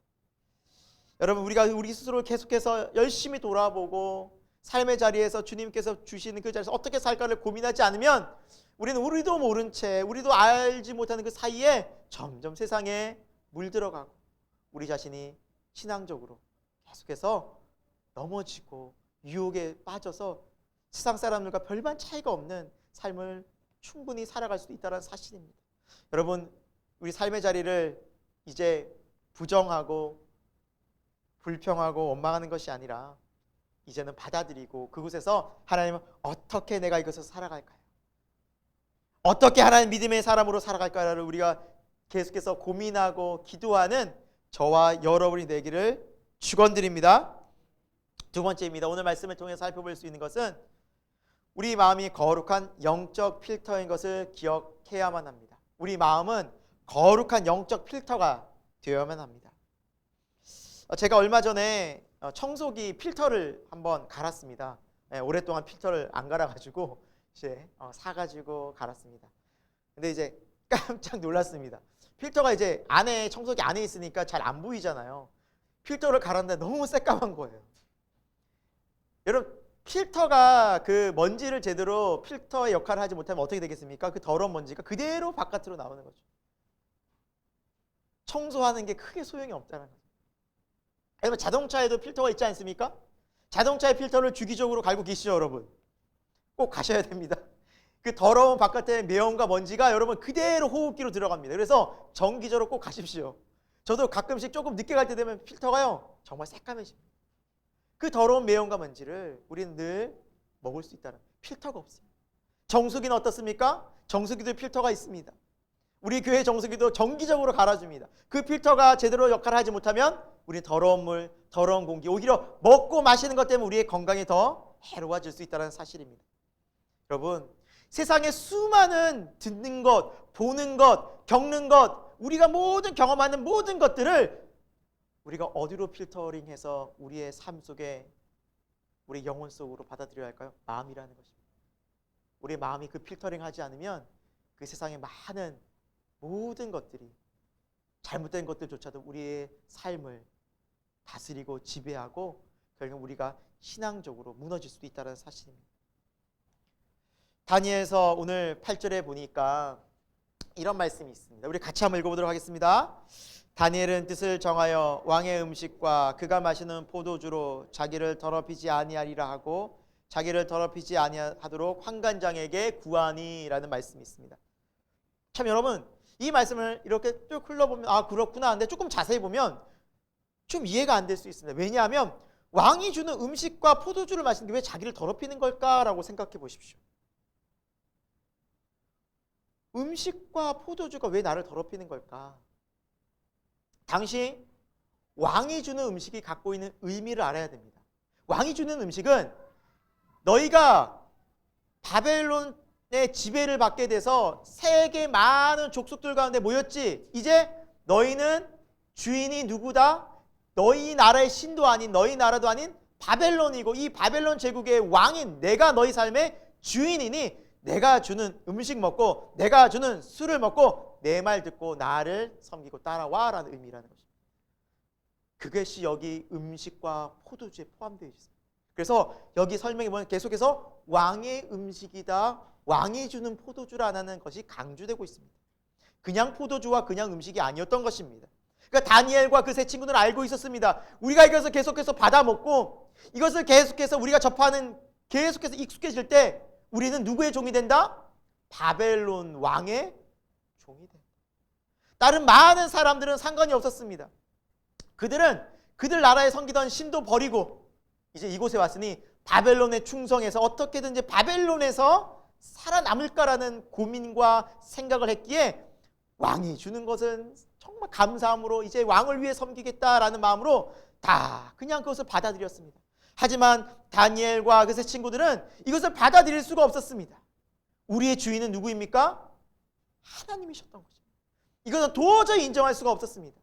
여러분 우리가 우리 스스로를 계속해서 열심히 돌아보고 삶의 자리에서 주님께서 주시는 그 자리에서 어떻게 살까를 고민하지 않으면 우리는 우리도 모른 채 우리도 알지 못하는 그 사이에 점점 세상에 물들어가고 우리 자신이 신앙적으로 계속해서 넘어지고 유혹에 빠져서 세상 사람들과 별반 차이가 없는 삶을 충분히 살아갈 수도 있다는 사실입니다. 여러분 우리 삶의 자리를 이제 부정하고 불평하고 원망하는 것이 아니라 이제는 받아들이고 그곳에서 하나님은 어떻게 내가 이것을 살아갈까요? 어떻게 하나님 믿음의 사람으로 살아갈까를 우리가 계속해서 고민하고 기도하는 저와 여러분이 되기를 축원드립니다. 두 번째입니다. 오늘 말씀을 통해 살펴볼 수 있는 것은 우리 마음이 거룩한 영적 필터인 것을 기억해야만 합니다. 우리 마음은 거룩한 영적 필터가 되어야만 합니다. 제가 얼마 전에 청소기 필터를 한번 갈았습니다. 오랫동안 필터를 안 갈아가지고 이제 사가지고 갈았습니다. 근데 이제 깜짝 놀랐습니다. 필터가 이제 안에 청소기 안에 있으니까 잘 안 보이잖아요. 필터를 갈았는데 너무 새까만 거예요. 여러분 필터가 그 먼지를 제대로 필터의 역할을 하지 못하면 어떻게 되겠습니까? 그 더러운 먼지가 그대로 바깥으로 나오는 거죠. 청소하는 게 크게 소용이 없다는 거죠. 여러분 자동차에도 필터가 있지 않습니까? 자동차의 필터를 주기적으로 갈고 계시죠, 여러분? 꼭 가셔야 됩니다. 그 더러운 바깥의 매연과 먼지가 여러분 그대로 호흡기로 들어갑니다. 그래서 정기적으로 꼭 가십시오. 저도 가끔씩 조금 늦게 갈 때 되면 필터가요 정말 새까매집니다. 그 더러운 매연과 먼지를 우리는 늘 먹을 수 있다는 필터가 없습니다. 정수기는 어떻습니까? 정수기도 필터가 있습니다. 우리 교회 정수기도 정기적으로 갈아줍니다. 그 필터가 제대로 역할을 하지 못하면 우리는 더러운 물, 더러운 공기, 오히려 먹고 마시는 것 때문에 우리의 건강이 더 해로워질 수 있다는 사실입니다. 여러분 세상에 수많은 듣는 것, 보는 것, 겪는 것, 우리가 모든 경험하는 모든 것들을 우리가 어디로 필터링해서 우리의 삶 속에 우리 영혼 속으로 받아들여야 할까요? 마음이라는 것입니다. 우리의 마음이 그 필터링하지 않으면 그 세상의 많은 모든 것들이 잘못된 것들조차도 우리의 삶을 다스리고 지배하고 결국 우리가 신앙적으로 무너질 수도 있다는 사실입니다. 다니엘서 오늘 8절에 보니까 이런 말씀이 있습니다. 우리 같이 한번 읽어보도록 하겠습니다. 다니엘은 뜻을 정하여 왕의 음식과 그가 마시는 포도주로 자기를 더럽히지 아니하리라 하고 자기를 더럽히지 아니하도록 환관장에게 구하니라는 말씀이 있습니다. 참 여러분, 이 말씀을 이렇게 쭉 흘러보면 아 그렇구나 하는데 조금 자세히 보면 좀 이해가 안 될 수 있습니다. 왜냐하면 왕이 주는 음식과 포도주를 마시는 게 왜 자기를 더럽히는 걸까라고 생각해 보십시오. 음식과 포도주가 왜 나를 더럽히는 걸까? 당시 왕이 주는 음식이 갖고 있는 의미를 알아야 됩니다. 왕이 주는 음식은 너희가 바벨론의 지배를 받게 돼서 세계 많은 족속들 가운데 모였지. 이제 너희는 주인이 누구다? 너희 나라의 신도 아닌 너희 나라도 아닌 바벨론이고 이 바벨론 제국의 왕인 내가 너희 삶의 주인이니 내가 주는 음식 먹고 내가 주는 술을 먹고 내 말 듣고 나를 섬기고 따라와라는 의미라는 것입니다. 그것이 여기 음식과 포도주에 포함되어 있습니다. 그래서 여기 설명에 보면 계속해서 왕의 음식이다, 왕이 주는 포도주라는 것이 강조되고 있습니다. 그냥 포도주와 그냥 음식이 아니었던 것입니다. 그러니까 다니엘과 그 세 친구는 알고 있었습니다. 우리가 이것을 계속해서 받아 먹고 이것을 계속해서 우리가 접하는 계속해서 익숙해질 때 우리는 누구의 종이 된다? 바벨론 왕의 종이 된다. 다른 많은 사람들은 상관이 없었습니다. 그들은 그들 나라에 섬기던 신도 버리고 이제 이곳에 왔으니 바벨론에 충성해서 어떻게든지 바벨론에서 살아남을까라는 고민과 생각을 했기에 왕이 주는 것은 정말 감사함으로 이제 왕을 위해 섬기겠다라는 마음으로 다 그냥 그것을 받아들였습니다. 하지만 다니엘과 그 세 친구들은 이것을 받아들일 수가 없었습니다. 우리의 주인은 누구입니까? 하나님이셨던 것입니다. 이것은 도저히 인정할 수가 없었습니다.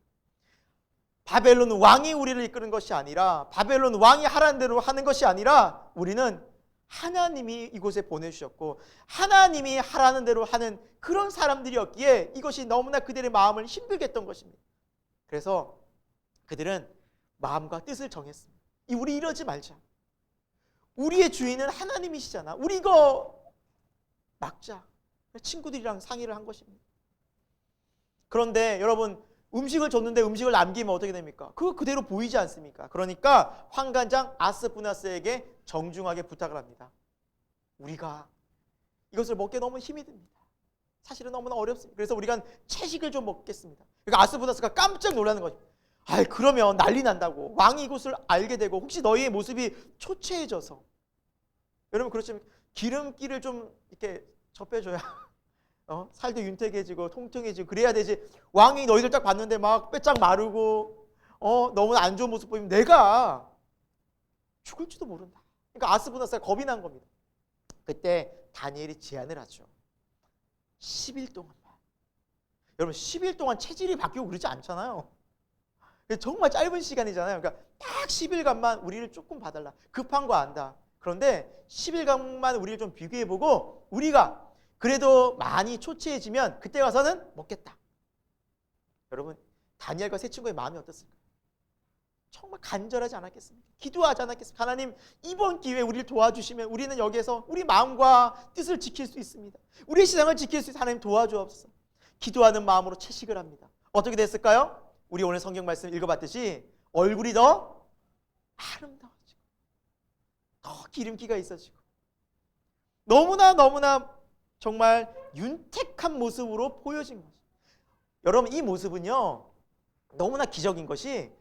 바벨론 왕이 우리를 이끄는 것이 아니라 바벨론 왕이 하라는 대로 하는 것이 아니라 우리는 하나님이 이곳에 보내주셨고 하나님이 하라는 대로 하는 그런 사람들이었기에 이것이 너무나 그들의 마음을 힘들게 했던 것입니다. 그래서 그들은 마음과 뜻을 정했습니다. 우리 이러지 말자. 우리의 주인은 하나님이시잖아. 우리 이거 막자. 친구들이랑 상의를 한 것입니다. 그런데 여러분 음식을 줬는데 음식을 남기면 어떻게 됩니까? 그거 그대로 보이지 않습니까? 그러니까 환관장 아스푸나스에게 정중하게 부탁을 합니다. 우리가 이것을 먹기에 너무 힘이 듭니다. 사실은 너무나 어렵습니다. 그래서 우리가 채식을 좀 먹겠습니다. 그러니까 아스푸나스가 깜짝 놀라는 거죠. 아이 그러면 난리 난다고. 왕이 이것을 알게 되고 혹시 너희의 모습이 초췌해져서 여러분 그렇지만 기름기를 좀 이렇게 접해줘야 살도 윤택해지고 통통해지고 그래야 되지. 왕이 너희들 딱 봤는데 막 빼짝 마르고 너무나 안 좋은 모습 보이면 내가 죽을지도 모른다. 그러니까 아스푸나스가 겁이 난 겁니다. 그때 다니엘이 제안을 하죠. 10일 동안만. 여러분 10일 동안 체질이 바뀌고 그러지 않잖아요. 정말 짧은 시간이잖아요. 그러니까 딱 10일간만 우리를 조금 봐달라. 급한 거 안다. 그런데 10일간만 우리를 좀 비교해보고 우리가 그래도 많이 초췌해지면 그때 가서는 먹겠다. 여러분 다니엘과 세 친구의 마음이 어떻습니까? 정말 간절하지 않았겠습니까? 기도하지 않았겠습니까? 하나님 이번 기회에 우리를 도와주시면 우리는 여기에서 우리 마음과 뜻을 지킬 수 있습니다. 우리의 신앙을 지킬 수 있습니다. 하나님 도와주옵소서. 기도하는 마음으로 채식을 합니다. 어떻게 됐을까요? 우리 오늘 성경 말씀 읽어봤듯이 얼굴이 더 아름다워지고 더 기름기가 있어지고 너무나 정말 윤택한 모습으로 보여진 거죠. 여러분 이 모습은요 너무나 기적인 것이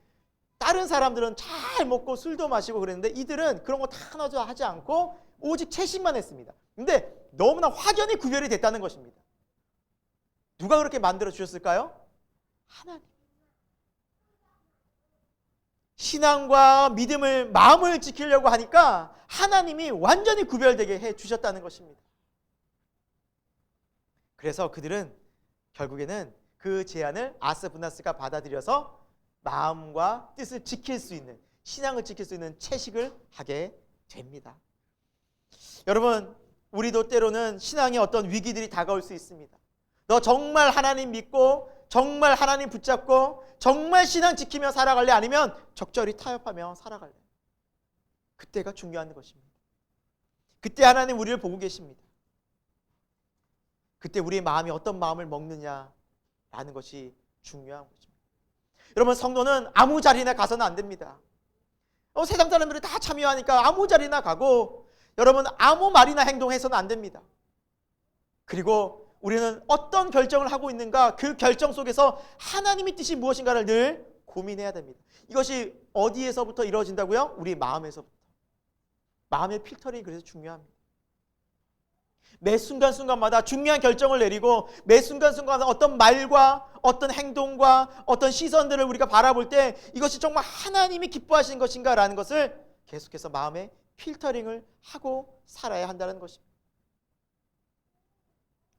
다른 사람들은 잘 먹고 술도 마시고 그랬는데 이들은 그런 거 다 하나도 하지 않고 오직 채식만 했습니다. 근데 너무나 확연히 구별이 됐다는 것입니다. 누가 그렇게 만들어 주셨을까요? 하나님. 신앙과 믿음을 마음을 지키려고 하니까 하나님이 완전히 구별되게 해 주셨다는 것입니다. 그래서 그들은 결국에는 그 제안을 아스푸나스가 받아들여서 마음과 뜻을 지킬 수 있는 신앙을 지킬 수 있는 채식을 하게 됩니다. 여러분 우리도 때로는 신앙에 어떤 위기들이 다가올 수 있습니다. 너 정말 하나님 믿고 정말 하나님 붙잡고 정말 신앙 지키며 살아갈래? 아니면 적절히 타협하며 살아갈래? 그때가 중요한 것입니다. 그때 하나님 우리를 보고 계십니다. 그때 우리의 마음이 어떤 마음을 먹느냐라는 것이 중요한 것입니다. 여러분, 성도는 아무 자리나 가서는 안 됩니다. 세상 사람들이 다 참여하니까 아무 자리나 가고, 여러분 아무 말이나 행동해서는 안 됩니다. 그리고 우리는 어떤 결정을 하고 있는가, 그 결정 속에서 하나님의 뜻이 무엇인가를 늘 고민해야 됩니다. 이것이 어디에서부터 이루어진다고요? 우리 마음에서부터. 마음의 필터링이 그래서 중요합니다. 매 순간순간마다 중요한 결정을 내리고, 매 순간순간 어떤 말과 어떤 행동과 어떤 시선들을 우리가 바라볼 때 이것이 정말 하나님이 기뻐하시는 것인가 라는 것을 계속해서 마음에 필터링을 하고 살아야 한다는 것입니다.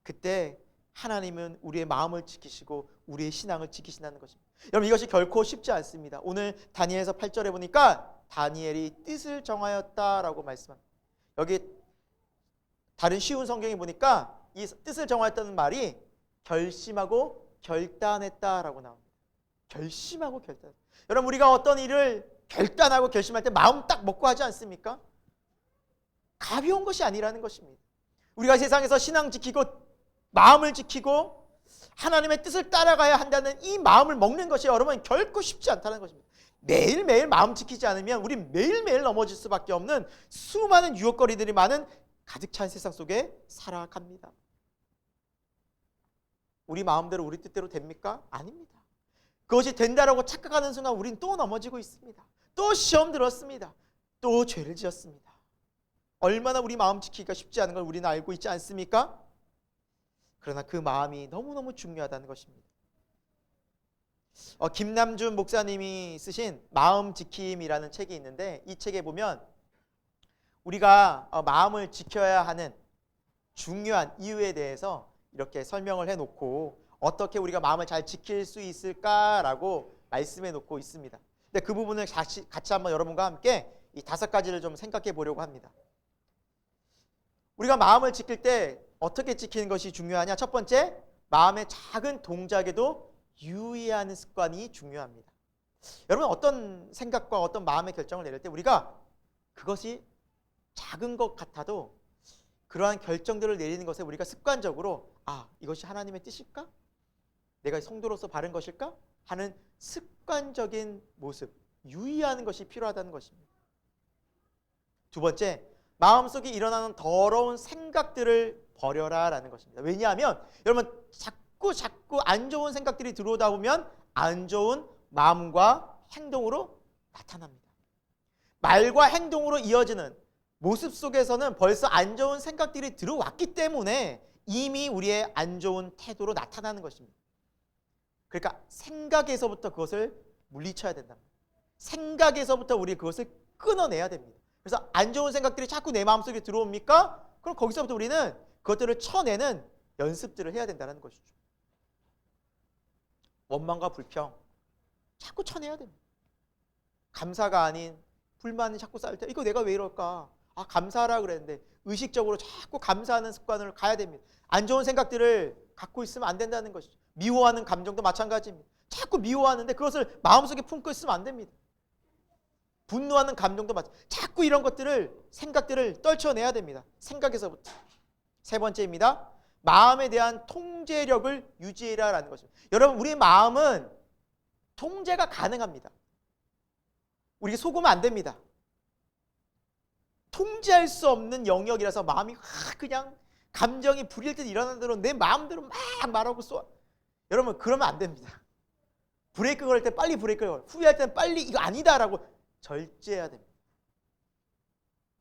그때 하나님은 우리의 마음을 지키시고 우리의 신앙을 지키신다는 것입니다. 여러분, 이것이 결코 쉽지 않습니다. 오늘 다니엘서 8절에 보니까 다니엘이 뜻을 정하였다라고 말씀합니다. 여기 다른 쉬운 성경에 보니까 이 뜻을 정하였다는 말이 결심하고 결단했다라고 나옵니다. 결심하고 결단. 여러분, 우리가 어떤 일을 결단하고 결심할 때 마음 딱 먹고 하지 않습니까? 가벼운 것이 아니라는 것입니다. 우리가 세상에서 신앙 지키고 마음을 지키고 하나님의 뜻을 따라가야 한다는 이 마음을 먹는 것이 여러분 결코 쉽지 않다는 것입니다. 매일매일 마음 지키지 않으면 우리 매일매일 넘어질 수밖에 없는 수많은 유혹거리들이 많은 가득 찬 세상 속에 살아갑니다. 우리 마음대로 우리 뜻대로 됩니까? 아닙니다. 그것이 된다라고 착각하는 순간 우린 또 넘어지고 있습니다. 또 시험 들었습니다. 또 죄를 지었습니다. 얼마나 우리 마음 지키기가 쉽지 않은 걸 우리는 알고 있지 않습니까? 그러나 그 마음이 너무너무 중요하다는 것입니다. 김남준 목사님이 쓰신 마음 지킴이라는 책이 있는데, 이 책에 보면 우리가 마음을 지켜야 하는 중요한 이유에 대해서 이렇게 설명을 해놓고 어떻게 우리가 마음을 잘 지킬 수 있을까라고 말씀해 놓고 있습니다. 근데 그 부분을 같이 한번 여러분과 함께 이 5가지를 좀 생각해 보려고 합니다. 우리가 마음을 지킬 때 어떻게 지키는 것이 중요하냐? 첫 번째, 마음의 작은 동작에도 유의하는 습관이 중요합니다. 여러분, 어떤 생각과 어떤 마음의 결정을 내릴 때 우리가 그것이 작은 것 같아도 그러한 결정들을 내리는 것에 우리가 습관적으로 이것이 하나님의 뜻일까? 내가 성도로서 바른 것일까? 하는 습관적인 모습, 유의하는 것이 필요하다는 것입니다. 두 번째, 마음속에 일어나는 더러운 생각들을 버려라 라는 것입니다. 왜냐하면 여러분 자꾸 안 좋은 생각들이 들어오다 보면 안 좋은 마음과 행동으로 나타납니다. 말과 행동으로 이어지는 모습 속에서는 벌써 안 좋은 생각들이 들어왔기 때문에 이미 우리의 안 좋은 태도로 나타나는 것입니다. 그러니까 생각에서부터 그것을 물리쳐야 된다. 생각에서부터 우리 그것을 끊어내야 됩니다. 그래서 안 좋은 생각들이 자꾸 내 마음속에 들어옵니까? 그럼 거기서부터 우리는 그것들을 쳐내는 연습들을 해야 된다는 것이죠. 원망과 불평 자꾸 쳐내야 됩니다. 감사가 아닌 불만이 자꾸 쌓일 때 이거 내가 왜 이럴까? 감사하라 그랬는데 의식적으로 자꾸 감사하는 습관을 가야 됩니다. 안 좋은 생각들을 갖고 있으면 안 된다는 것이죠. 미워하는 감정도 마찬가지입니다. 자꾸 미워하는데 그것을 마음속에 품고 있으면 안 됩니다. 분노하는 감정도 마찬가지. 자꾸 이런 것들을 생각들을 떨쳐내야 됩니다. 생각에서부터. 세 번째입니다. 마음에 대한 통제력을 유지해라라는 것입니다. 여러분, 우리 마음은 통제가 가능합니다. 우리가 속으면 안 됩니다. 통제할 수 없는 영역이라서 마음이 그냥 감정이 불일 듯 일어나는 대로 내 마음대로 막 말하고 쏘아. 여러분, 그러면 안 됩니다. 브레이크 걸을 때 빨리 브레이크 걸고 후회할 때는 빨리 이거 아니다라고 절제해야 됩니다.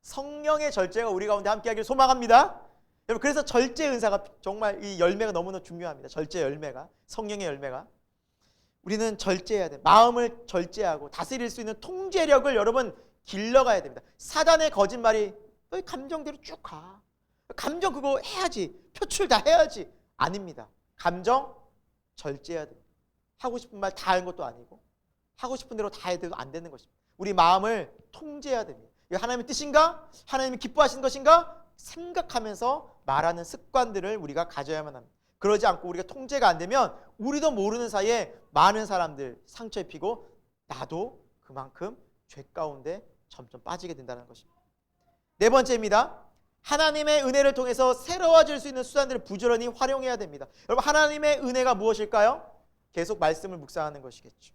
성령의 절제가 우리 가운데 함께하기를 소망합니다. 여러분, 그래서 절제 은사가 정말 이 열매가 너무나 중요합니다. 절제 열매가, 성령의 열매가. 우리는 절제해야 돼요. 마음을 절제하고 다스릴 수 있는 통제력을 여러분 길러가야 됩니다. 사단의 거짓말이 너희 감정대로 쭉 가. 감정 그거 해야지. 표출 다 해야지. 아닙니다. 감정 절제해야 됩니다. 하고 싶은 말 다 하는 것도 아니고 하고 싶은 대로 다 해도 안 되는 것입니다. 우리 마음을 통제해야 됩니다. 이게 하나님의 뜻인가? 하나님이 기뻐하시는 것인가? 생각하면서 말하는 습관들을 우리가 가져야만 합니다. 그러지 않고 우리가 통제가 안 되면 우리도 모르는 사이에 많은 사람들 상처 입히고 나도 그만큼 죄 가운데 점점 빠지게 된다는 것입니다. 네 번째입니다. 하나님의 은혜를 통해서 새로워질 수 있는 수단들을 부지런히 활용해야 됩니다. 여러분, 하나님의 은혜가 무엇일까요? 계속 말씀을 묵상하는 것이겠죠.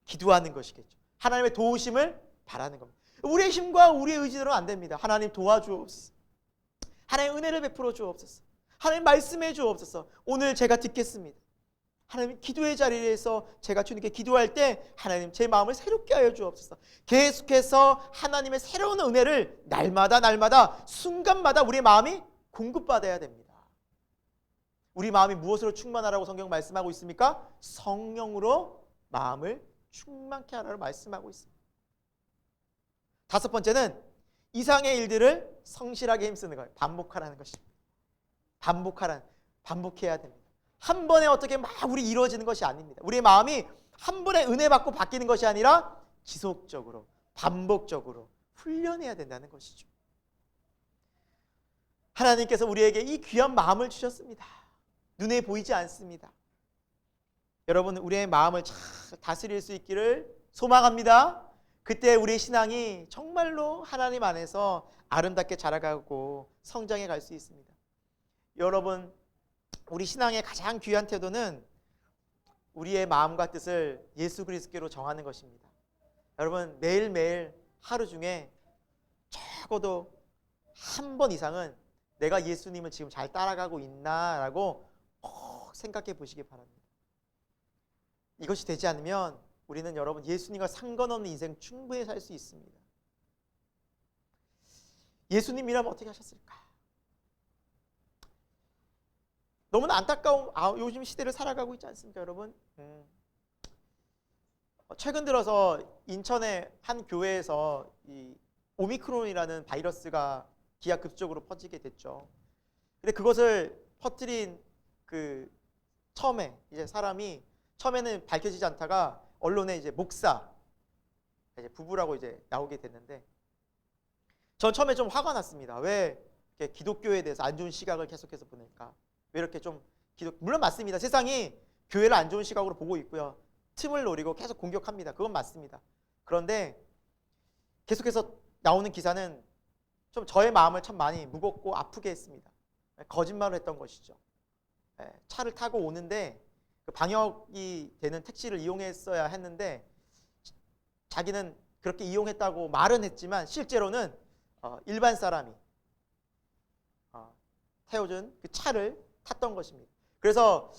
기도하는 것이겠죠. 하나님의 도우심을 바라는 겁니다. 우리의 힘과 우리의 의지로는 안 됩니다. 하나님 도와주옵소서. 하나님 은혜를 베풀어 주옵소서. 하나님 말씀해 주옵소서. 오늘 제가 듣겠습니다. 하나님 기도의 자리에서 제가 주님께 기도할 때 하나님 제 마음을 새롭게 하여 주옵소서. 계속해서 하나님의 새로운 은혜를 날마다 순간마다 우리의 마음이 공급받아야 됩니다. 우리 마음이 무엇으로 충만하라고 성경 말씀하고 있습니까? 성령으로 마음을 충만케 하라고 말씀하고 있습니다. 다섯 번째는 이상의 일들을 성실하게 힘쓰는 거예요. 반복하라는 것입니다. 반복해야 됩니다. 한 번에 어떻게 막 우리 이루어지는 것이 아닙니다. 우리의 마음이 한 번에 은혜 받고 바뀌는 것이 아니라 지속적으로 반복적으로 훈련해야 된다는 것이죠. 하나님께서 우리에게 이 귀한 마음을 주셨습니다. 눈에 보이지 않습니다. 여러분, 우리의 마음을 잘 다스릴 수 있기를 소망합니다. 그때 우리의 신앙이 정말로 하나님 안에서 아름답게 자라가고 성장해 갈 수 있습니다. 여러분, 우리 신앙의 가장 귀한 태도는 우리의 마음과 뜻을 예수 그리스도로 정하는 것입니다. 여러분, 매일매일 하루 중에 적어도 한 번 이상은 내가 예수님을 지금 잘 따라가고 있나라고 꼭 생각해 보시기 바랍니다. 이것이 되지 않으면 우리는 여러분 예수님과 상관없는 인생 충분히 살 수 있습니다. 예수님이라면 어떻게 하셨을까? 너무나 안타까운 요즘 시대를 살아가고 있지 않습니까, 여러분? 최근 들어서 인천의 한 교회에서 이 오미크론이라는 바이러스가 기하급수적으로 퍼지게 됐죠. 근데 그것을 퍼뜨린 그 처음에 이제 사람이 처음에는 밝혀지지 않다가 언론에 이제 목사 이제 부부라고 이제 나오게 됐는데 전 처음에 좀 화가 났습니다. 왜 이렇게 기독교에 대해서 안 좋은 시각을 계속해서 보낼까? 왜 이렇게 좀 물론 맞습니다. 세상이 교회를 안 좋은 시각으로 보고 있고요. 틈을 노리고 계속 공격합니다. 그건 맞습니다. 그런데 계속해서 나오는 기사는 좀 저의 마음을 참 많이 무겁고 아프게 했습니다. 거짓말을 했던 것이죠. 차를 타고 오는데 방역이 되는 택시를 이용했어야 했는데 자기는 그렇게 이용했다고 말은 했지만 실제로는 일반 사람이 태워준 그 차를 탔던 것입니다. 그래서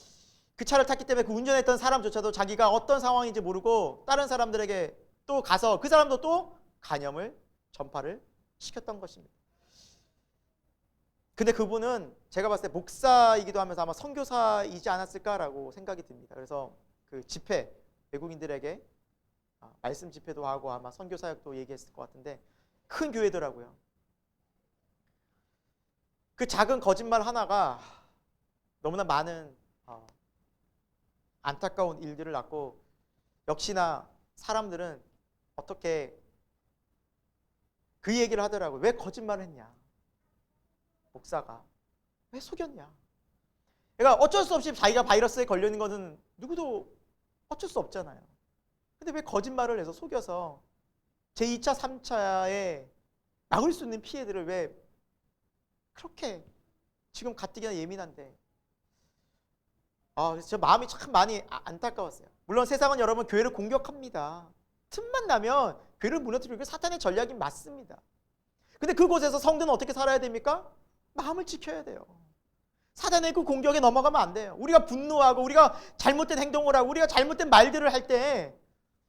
그 차를 탔기 때문에 그 운전했던 사람조차도 자기가 어떤 상황인지 모르고 다른 사람들에게 또 가서 그 사람도 또 간염을 전파를 시켰던 것입니다. 근데 그분은 제가 봤을 때 목사이기도 하면서 아마 선교사이지 않았을까라고 생각이 듭니다. 그래서 그 집회, 외국인들에게 말씀 집회도 하고 아마 선교사역도 얘기했을 것 같은데 큰 교회더라고요. 그 작은 거짓말 하나가 너무나 많은 안타까운 일들을 낳고 역시나 사람들은 어떻게 그 얘기를 하더라고요. 왜 거짓말을 했냐? 목사가 왜 속였냐? 그러니까 어쩔 수 없이 자기가 바이러스에 걸리는 것은 누구도 어쩔 수 없잖아요. 근데 왜 거짓말을 해서 속여서 제2차, 3차에 막을 수 있는 피해들을 왜 그렇게 지금 가뜩이나 예민한데 그래서 저 마음이 참 많이 안타까웠어요. 물론 세상은 여러분 교회를 공격합니다. 틈만 나면 교회를 무너뜨리고 사탄의 전략이 맞습니다. 근데 그곳에서 성도는 어떻게 살아야 됩니까? 마음을 지켜야 돼요. 사단의 그 공격에 넘어가면 안 돼요. 우리가 분노하고 우리가 잘못된 행동을 하고 우리가 잘못된 말들을 할 때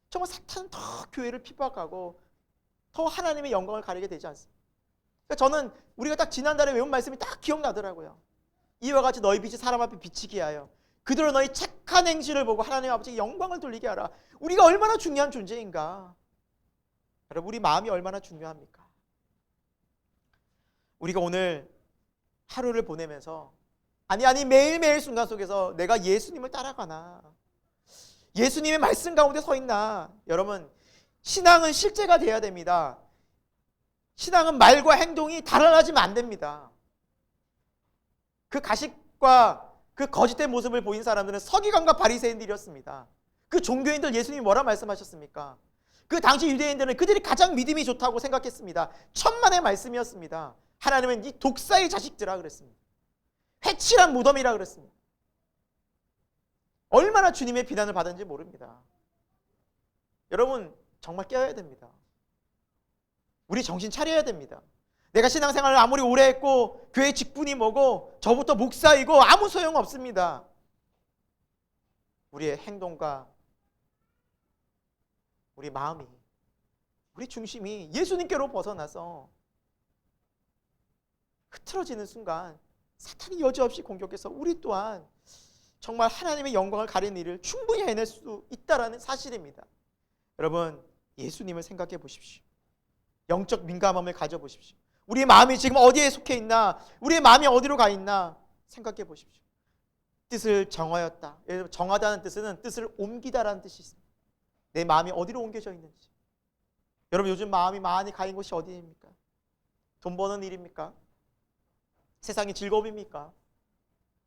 정말 사탄은 더 교회를 핍박하고 더 하나님의 영광을 가리게 되지 않습니까? 그러니까 저는 우리가 딱 지난달에 외운 말씀이 딱 기억나더라고요. 이와 같이 너희 빛이 사람 앞에 비치게 하여 그들로 너희 착한 행실을 보고 하나님 아버지께 영광을 돌리게 하라. 우리가 얼마나 중요한 존재인가. 여러분, 우리 마음이 얼마나 중요합니까? 우리가 오늘 하루를 보내면서 아니 매일매일 순간 속에서 내가 예수님을 따라가나, 예수님의 말씀 가운데 서 있나. 여러분, 신앙은 실제가 돼야 됩니다. 신앙은 말과 행동이 달라지면 안 됩니다. 그 가식과 그 거짓된 모습을 보인 사람들은 서기관과 바리새인들이었습니다. 그 종교인들 예수님이 뭐라 말씀하셨습니까? 그 당시 유대인들은 그들이 가장 믿음이 좋다고 생각했습니다. 천만의 말씀이었습니다. 하나님은 이 독사의 자식들아 그랬습니다. 회칠한 무덤이라 그랬습니다. 얼마나 주님의 비난을 받았는지 모릅니다. 여러분 정말 깨어야 됩니다. 우리 정신 차려야 됩니다. 내가 신앙생활을 아무리 오래 했고 교회 직분이 뭐고 저부터 목사이고 아무 소용없습니다. 우리의 행동과 우리 마음이, 우리 중심이 예수님께로 벗어나서 흐트러지는 순간 사탄이 여지없이 공격해서 우리 또한 정말 하나님의 영광을 가리는 일을 충분히 해낼 수 있다는 사실입니다. 여러분 예수님을 생각해 보십시오. 영적 민감함을 가져보십시오. 우리의 마음이 지금 어디에 속해 있나, 우리의 마음이 어디로 가 있나 생각해 보십시오. 뜻을 정하였다. 정하다는 뜻은 뜻을 옮기다라는 뜻이 있습니다. 내 마음이 어디로 옮겨져 있는지. 여러분 요즘 마음이 많이 가 있는 곳이 어디입니까? 돈 버는 일입니까? 세상의 즐거움입니까?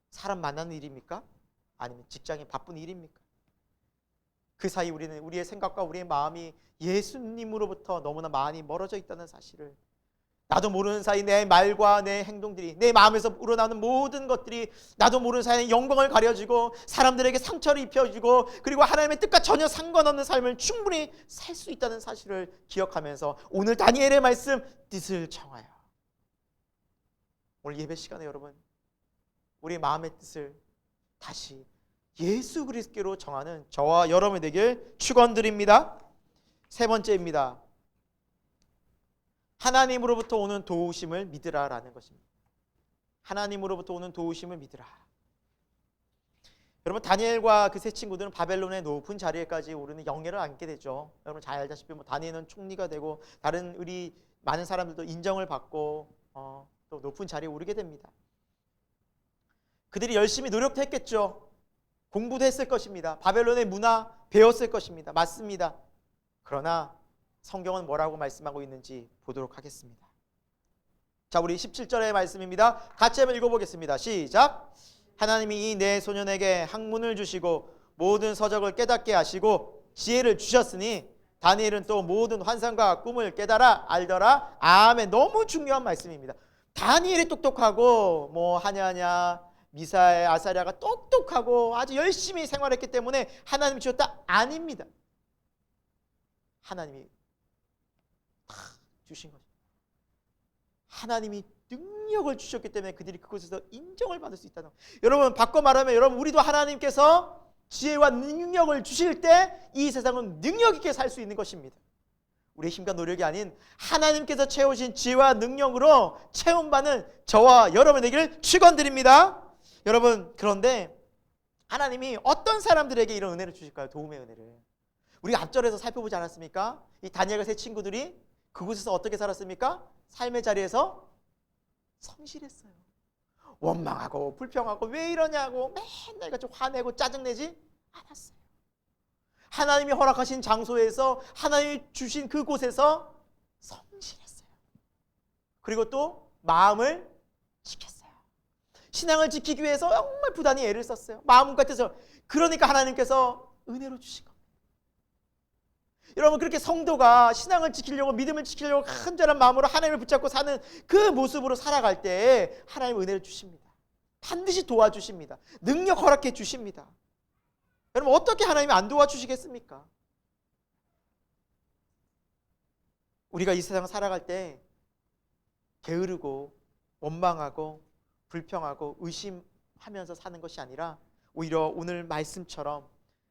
사람 만나는 일입니까? 아니면 직장에 바쁜 일입니까? 그 사이 우리는 우리의 생각과 우리의 마음이 예수님으로부터 너무나 많이 멀어져 있다는 사실을, 나도 모르는 사이 내 말과 내 행동들이, 내 마음에서 우러나오는 모든 것들이 나도 모르는 사이에 영광을 가려지고 사람들에게 상처를 입혀주고 그리고 하나님의 뜻과 전혀 상관없는 삶을 충분히 살 수 있다는 사실을 기억하면서 오늘 다니엘의 말씀 뜻을 정하여, 오늘 예배 시간에 여러분 우리 마음의 뜻을 다시 예수 그리스도로 정하는 저와 여러분이 되길 축원드립니다. 세 번째입니다. 하나님으로부터 오는 도우심을 믿으라라는 것입니다. 하나님으로부터 오는 도우심을 믿으라. 여러분 다니엘과 그 세 친구들은 바벨론의 높은 자리에까지 오르는 영예를 안게 되죠. 여러분 잘 알다시피 다니엘은 총리가 되고 다른 우리 많은 사람들도 인정을 받고 또 높은 자리에 오르게 됩니다. 그들이 열심히 노력도 했겠죠. 공부도 했을 것입니다. 바벨론의 문화 배웠을 것입니다. 맞습니다. 그러나 성경은 뭐라고 말씀하고 있는지 보도록 하겠습니다. 자, 우리 17절의 말씀입니다. 같이 한번 읽어보겠습니다. 시작. 하나님이 이 네 소년에게 학문을 주시고 모든 서적을 깨닫게 하시고 지혜를 주셨으니 다니엘은 또 모든 환상과 꿈을 깨달아 알더라. 아멘. 너무 중요한 말씀입니다. 다니엘이 똑똑하고 하냐냐 미사엘 아사랴가 똑똑하고 아주 열심히 생활했기 때문에 하나님이 주셨다? 아닙니다. 하나님이 다 주신 거죠. 하나님이 능력을 주셨기 때문에 그들이 그곳에서 인정을 받을 수 있다는 거예요. 여러분 바꿔 말하면 여러분 우리도 하나님께서 지혜와 능력을 주실 때 이 세상은 능력 있게 살 수 있는 것입니다. 우리의 힘과 노력이 아닌 하나님께서 채우신 지혜와 능력으로 체험받는 저와 여러분 되기를 축원드립니다. 여러분 그런데 하나님이 어떤 사람들에게 이런 은혜를 주실까요? 도움의 은혜를. 우리가 앞절에서 살펴보지 않았습니까? 이 다니엘과 세 친구들이 그곳에서 어떻게 살았습니까? 삶의 자리에서 성실했어요. 원망하고 불평하고 왜 이러냐고 맨날 좀 화내고 짜증내지 않았어요. 하나님이 허락하신 장소에서 하나님이 주신 그곳에서 성실했어요. 그리고 또 마음을 지켰어요. 신앙을 지키기 위해서 정말 부단히 애를 썼어요. 마음 같아서. 그러니까 하나님께서 은혜로 주신 겁니다. 여러분 그렇게 성도가 신앙을 지키려고 믿음을 지키려고 간절한 마음으로 하나님을 붙잡고 사는 그 모습으로 살아갈 때 하나님 은혜를 주십니다. 반드시 도와주십니다. 능력 허락해 주십니다. 여러분 어떻게 하나님이 안 도와주시겠습니까? 우리가 이 세상을 살아갈 때 게으르고 원망하고 불평하고 의심하면서 사는 것이 아니라 오히려 오늘 말씀처럼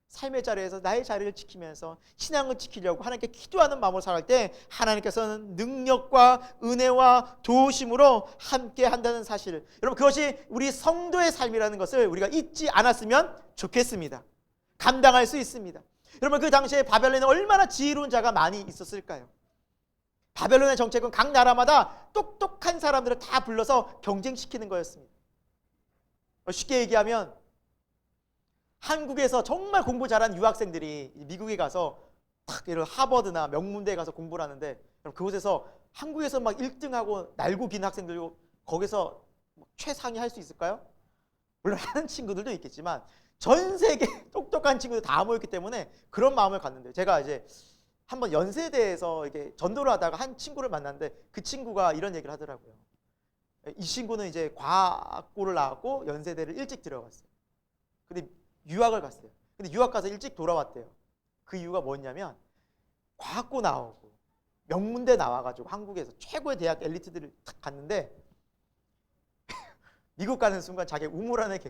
삶의 자리에서 나의 자리를 지키면서 신앙을 지키려고 하나님께 기도하는 마음으로 살아갈 때 하나님께서는 능력과 은혜와 도우심으로 함께 한다는 사실을, 여러분 그것이 우리 성도의 삶이라는 것을 우리가 잊지 않았으면 좋겠습니다. 감당할 수 있습니다. 여러분 그 당시에 바벨론에 얼마나 지혜로운 자가 많이 있었을까요? 바벨론의 정책은 각 나라마다 똑똑한 사람들을 다 불러서 경쟁시키는 거였습니다. 쉽게 얘기하면 한국에서 정말 공부 잘한 유학생들이 미국에 가서 탁 이런 하버드나 명문대에 가서 공부를 하는데 그곳에서 한국에서 막 1등하고 날고 긴 학생들이고 거기서 최상위 할 수 있을까요? 물론 하는 친구들도 있겠지만 전 세계 똑똑한 친구들 다 모였기 때문에 그런 마음을 갖는데요. 제가 이제 한번 연세대에서 이게 전도를 하다가 한 친구를 만났는데 그 친구가 이런 얘기를 하더라고요. 이 친구는 이제 과학고를 나왔고 연세대를 일찍 들어갔어요. 근데 유학을 갔어요. 근데 유학 가서 일찍 돌아왔대요. 그 이유가 뭐냐면 과학고 나오고 명문대 나와가지고 한국에서 최고의 대학 엘리트들을 탁 갔는데 미국 가는 순간 자기 우물안에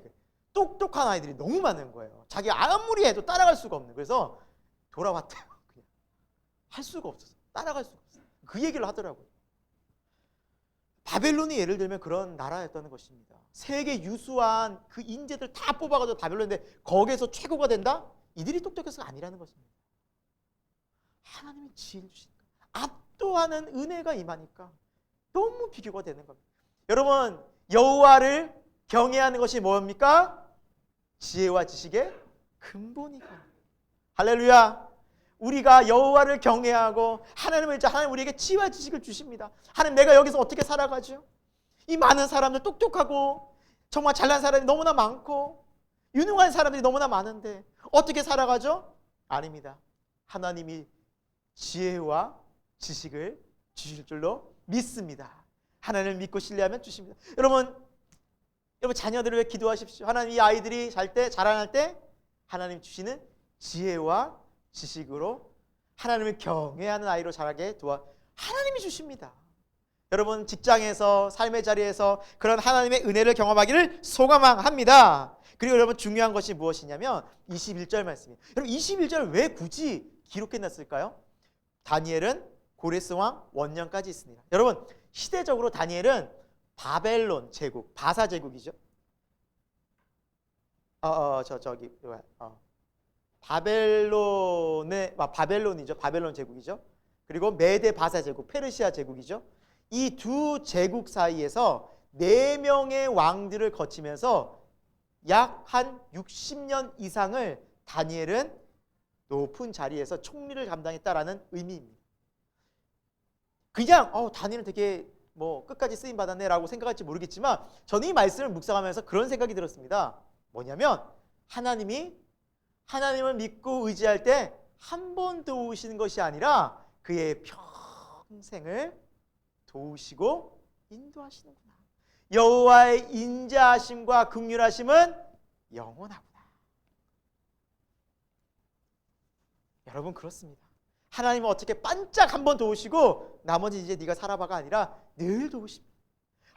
똑똑한 아이들이 너무 많은 거예요. 자기 아무리 해도 따라갈 수가 없는. 그래서 돌아왔대요. 그냥 할 수가 없어서 따라갈 수가 없어요. 그 얘기를 하더라고요. 바벨론이 예를 들면 그런 나라였다는 것입니다. 세계 유수한 그 인재들 다 뽑아가지고 바벨론인데 거기에서 최고가 된다? 이들이 똑똑해서가 아니라는 것입니다. 하나님이 지혜를 주시니까 압도하는 은혜가 임하니까 너무 비교가 되는 겁니다. 여러분, 여호와를 경외하는 것이 뭡니까? 지혜와 지식의 근본이고. 할렐루야. 우리가 여호와를 경외하고 하나님을 믿자. 하나님 우리에게 지혜와 지식을 주십니다. 하나님, 내가 여기서 어떻게 살아가죠? 이 많은 사람들, 똑똑하고 정말 잘난 사람이 너무나 많고 유능한 사람들이 너무나 많은데 어떻게 살아가죠? 아닙니다. 하나님이 지혜와 지식을 주실 줄로 믿습니다. 하나님을 믿고 신뢰하면 주십니다. 여러분 자녀들을 위해 기도하십시오. 하나님, 이 아이들이 자라날 때 하나님 주시는 지혜와 지식으로 하나님을 경외하는 아이로 자라게 하나님이 주십니다. 여러분, 직장에서 삶의 자리에서 그런 하나님의 은혜를 경험하기를 소망합니다. 그리고 여러분, 중요한 것이 무엇이냐면 21절 말씀이에요. 여러분, 21절 왜 굳이 기록해놨을까요? 다니엘은 고레스 왕 원년까지 있습니다. 여러분, 시대적으로 다니엘은 바벨론 제국, 바사 제국이죠. 바벨론이죠. 바벨론 제국이죠. 그리고 메데 바사 제국, 페르시아 제국이죠. 이 두 제국 사이에서 4명의 왕들을 거치면서 약 한 60년 이상을 다니엘은 높은 자리에서 총리를 감당했다라는 의미입니다. 그냥 다니엘은 되게 끝까지 쓰임 받았네라고 생각할지 모르겠지만 저는 이 말씀을 묵상하면서 그런 생각이 들었습니다. 뭐냐면 하나님을 믿고 의지할 때 한 번 도우시는 것이 아니라 그의 평생을 도우시고 인도하시는구나. 여호와의 인자하심과 긍휼하심은 영원하구나. 여러분, 그렇습니다. 하나님은 어떻게 반짝 한 번 도우시고 나머지 이제 네가 살아봐가 아니라 늘 도우십니다.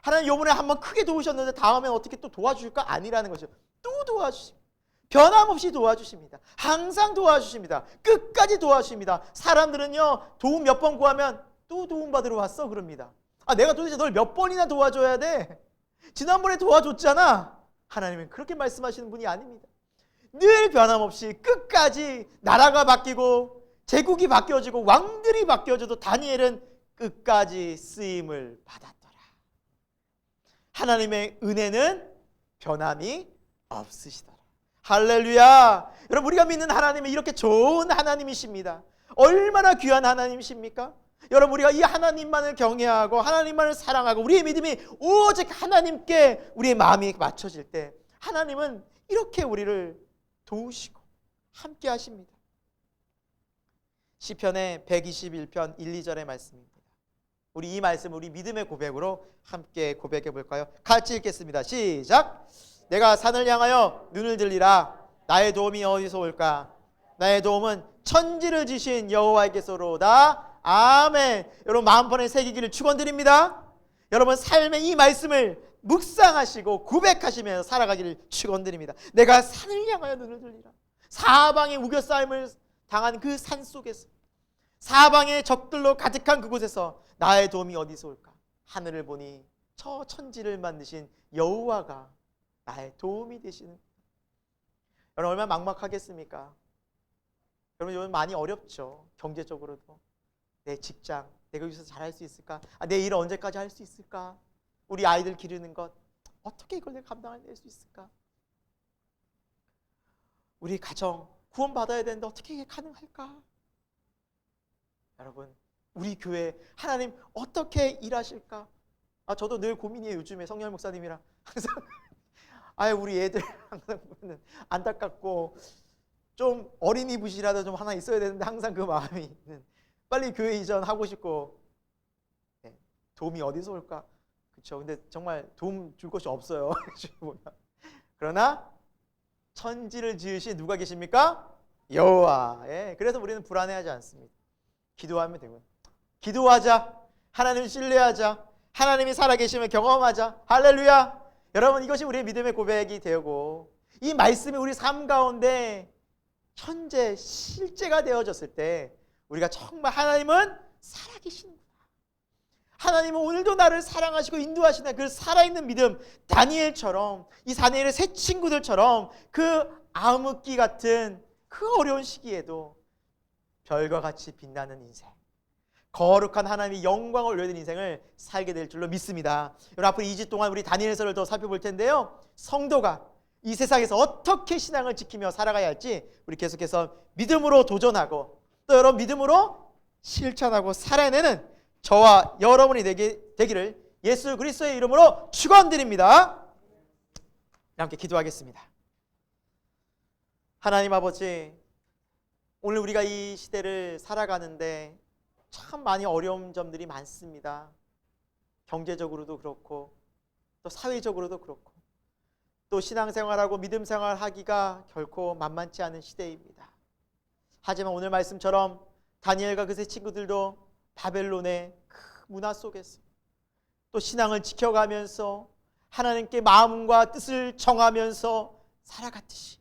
하나님 요번에 한 번 크게 도우셨는데 다음엔 어떻게 또 도와줄까? 아니라는 거죠. 또 도와주십니다. 변함없이 도와주십니다. 항상 도와주십니다. 끝까지 도와주십니다. 사람들은요, 도움 몇 번 구하면 또 도움받으러 왔어 그럽니다. 내가 도대체 널 몇 번이나 도와줘야 돼? 지난번에 도와줬잖아. 하나님은 그렇게 말씀하시는 분이 아닙니다. 늘 변함없이 끝까지 나라가 바뀌고 제국이 바뀌어지고 왕들이 바뀌어져도 다니엘은 끝까지 쓰임을 받았더라. 하나님의 은혜는 변함이 없으시더라. 할렐루야. 여러분, 우리가 믿는 하나님은 이렇게 좋은 하나님이십니다. 얼마나 귀한 하나님이십니까? 여러분, 우리가 이 하나님만을 경외하고 하나님만을 사랑하고 우리의 믿음이 오직 하나님께 우리의 마음이 맞춰질 때 하나님은 이렇게 우리를 도우시고 함께 하십니다. 시편의 121편 1, 2절의 말씀입니다. 우리 이 말씀 우리 믿음의 고백으로 함께 고백해 볼까요? 같이 읽겠습니다. 시작. 내가 산을 향하여 눈을 들리라. 나의 도움이 어디서 올까? 나의 도움은 천지를 지신 여호와께서로다. 아멘. 여러분, 마음판에 새기기를 축원드립니다. 여러분, 삶의 이 말씀을 묵상하시고 고백하시면서 살아가기를 축원드립니다. 내가 산을 향하여 눈을 들리라. 사방에 우겨싸임을 당한 그 산 속에서, 사방에 적들로 가득한 그곳에서 나의 도움이 어디서 올까? 하늘을 보니 저 천지를 만드신 여호와가 나의 도움이 되시는. 여러분, 얼마나 막막하겠습니까? 여러분, 요즘 많이 어렵죠. 경제적으로도. 내 직장, 내가 여기서 잘할 수 있을까? 내 일 언제까지 할 수 있을까? 우리 아이들 기르는 것, 어떻게 이걸 내가 감당할 수 있을까? 우리 가정 구원받아야 되는데 어떻게 이게 가능할까? 여러분, 우리 교회 하나님 어떻게 일하실까? 저도 늘 고민이에요. 요즘에 성렬 목사님이랑 항상 아유 우리 애들 항상 보면 안타깝고 좀 어린이부시라도 좀 하나 있어야 되는데 항상 그 마음이 있는, 빨리 교회 이전하고 싶고. 네, 도움이 어디서 올까? 그렇죠. 근데 정말 도움 줄 곳이 없어요. 그러나 천지를 지으신 누가 계십니까? 여호와. 예, 그래서 우리는 불안해하지 않습니다. 기도하면 되고요. 기도하자. 하나님을 신뢰하자. 하나님이 살아계심을 경험하자. 할렐루야. 여러분, 이것이 우리의 믿음의 고백이 되고, 이 말씀이 우리 삶 가운데 현재 실제가 되어졌을 때 우리가 정말 하나님은 살아계시는구나, 하나님은 오늘도 나를 사랑하시고 인도하시는 그 살아있는 믿음, 다니엘처럼, 이 다니엘의 세 친구들처럼 그 암흑기 같은 그 어려운 시기에도 별과 같이 빛나는 인생, 거룩한 하나님의 영광을 올려드리는 인생을 살게 될 줄로 믿습니다. 여러분, 앞으로 2주 동안 우리 다니엘서를 더 살펴볼 텐데요, 성도가 이 세상에서 어떻게 신앙을 지키며 살아가야 할지 우리 계속해서 믿음으로 도전하고, 또 여러분 믿음으로 실천하고 살아내는 저와 여러분이 되기를 예수 그리스도의 이름으로 축원드립니다. 함께 기도하겠습니다. 하나님 아버지, 오늘 우리가 이 시대를 살아가는데 참 많이 어려운 점들이 많습니다. 경제적으로도 그렇고 또 사회적으로도 그렇고, 또 신앙생활하고 믿음생활하기가 결코 만만치 않은 시대입니다. 하지만 오늘 말씀처럼 다니엘과 그 세 친구들도 바벨론의 그 문화 속에서 또 신앙을 지켜가면서 하나님께 마음과 뜻을 정하면서 살아갔듯이,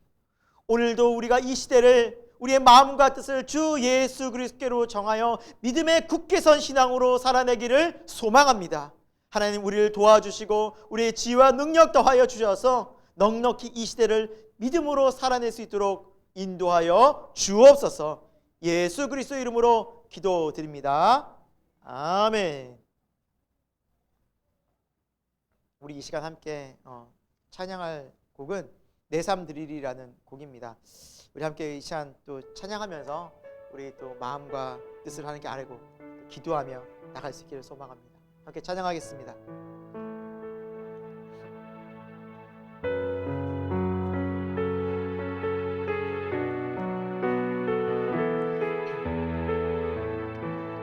오늘도 우리가 이 시대를 우리의 마음과 뜻을 주 예수 그리스도로 정하여 믿음의 굳게 선 신앙으로 살아내기를 소망합니다. 하나님, 우리를 도와주시고 우리의 지혜와 능력 더하여 주셔서 넉넉히 이 시대를 믿음으로 살아낼 수 있도록 인도하여 주옵소서. 예수 그리스도 이름으로 기도드립니다. 아멘. 우리 이 시간 함께 찬양할 곡은 내 삶 드리리라는 곡입니다. 우리 함께 이 시간 또 찬양하면서 우리 또 마음과 뜻을 하나님께 아뢰고 기도하며 나갈 수 있기를 소망합니다. 함께 찬양하겠습니다.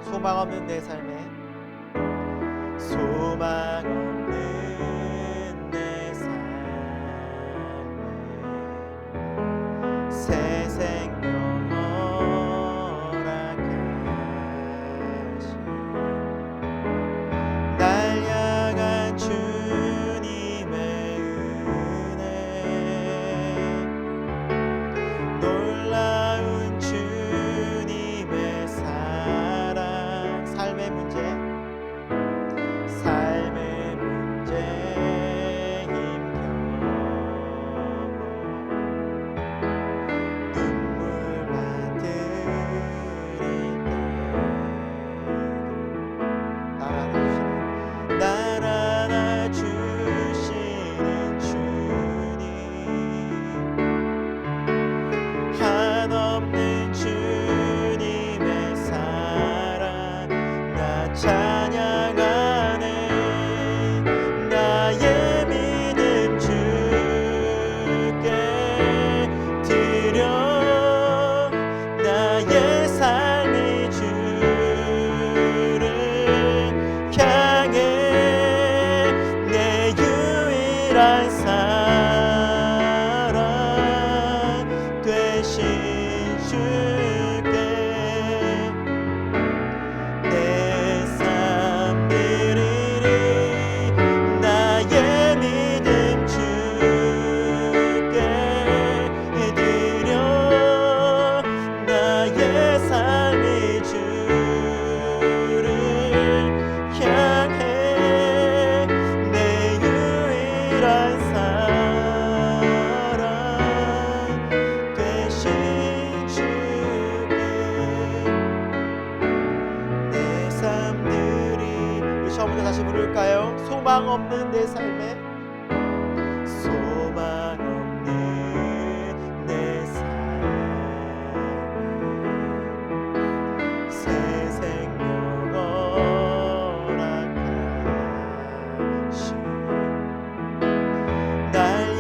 소망 없는 내 삶에, 소망 없는 내 삶에 새 생명 허락하시, 날 향한 주님의 은혜, 놀라운 주님의 사랑, 삶의 문제 소망 없는 내 삶에, 소망 없는 내 삶에 새 생명 허락하시, 날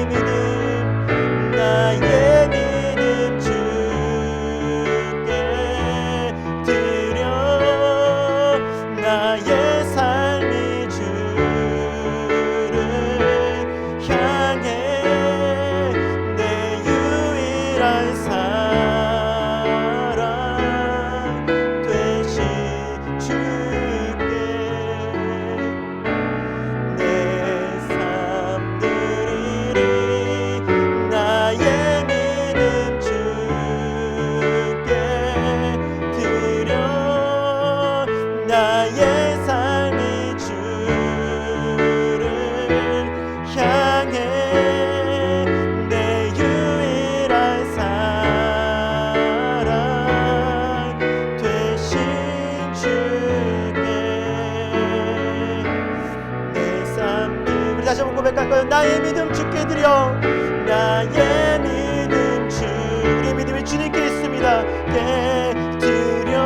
나의 믿음 나의 믿음 주께 드려 나의 삶이 주를 향해 내 유일한 사랑 되신 주께 내 삶 드리리 나의 믿음 주께 드려 나의 삶이 주를 향해 내 유일한 사랑 되신 주께 내 삶 우리 다시 한번 고백할 거예요. 나의 믿음 주께 드려 나의 믿음 주 우리의 믿음이 주님께 있습니다. 드려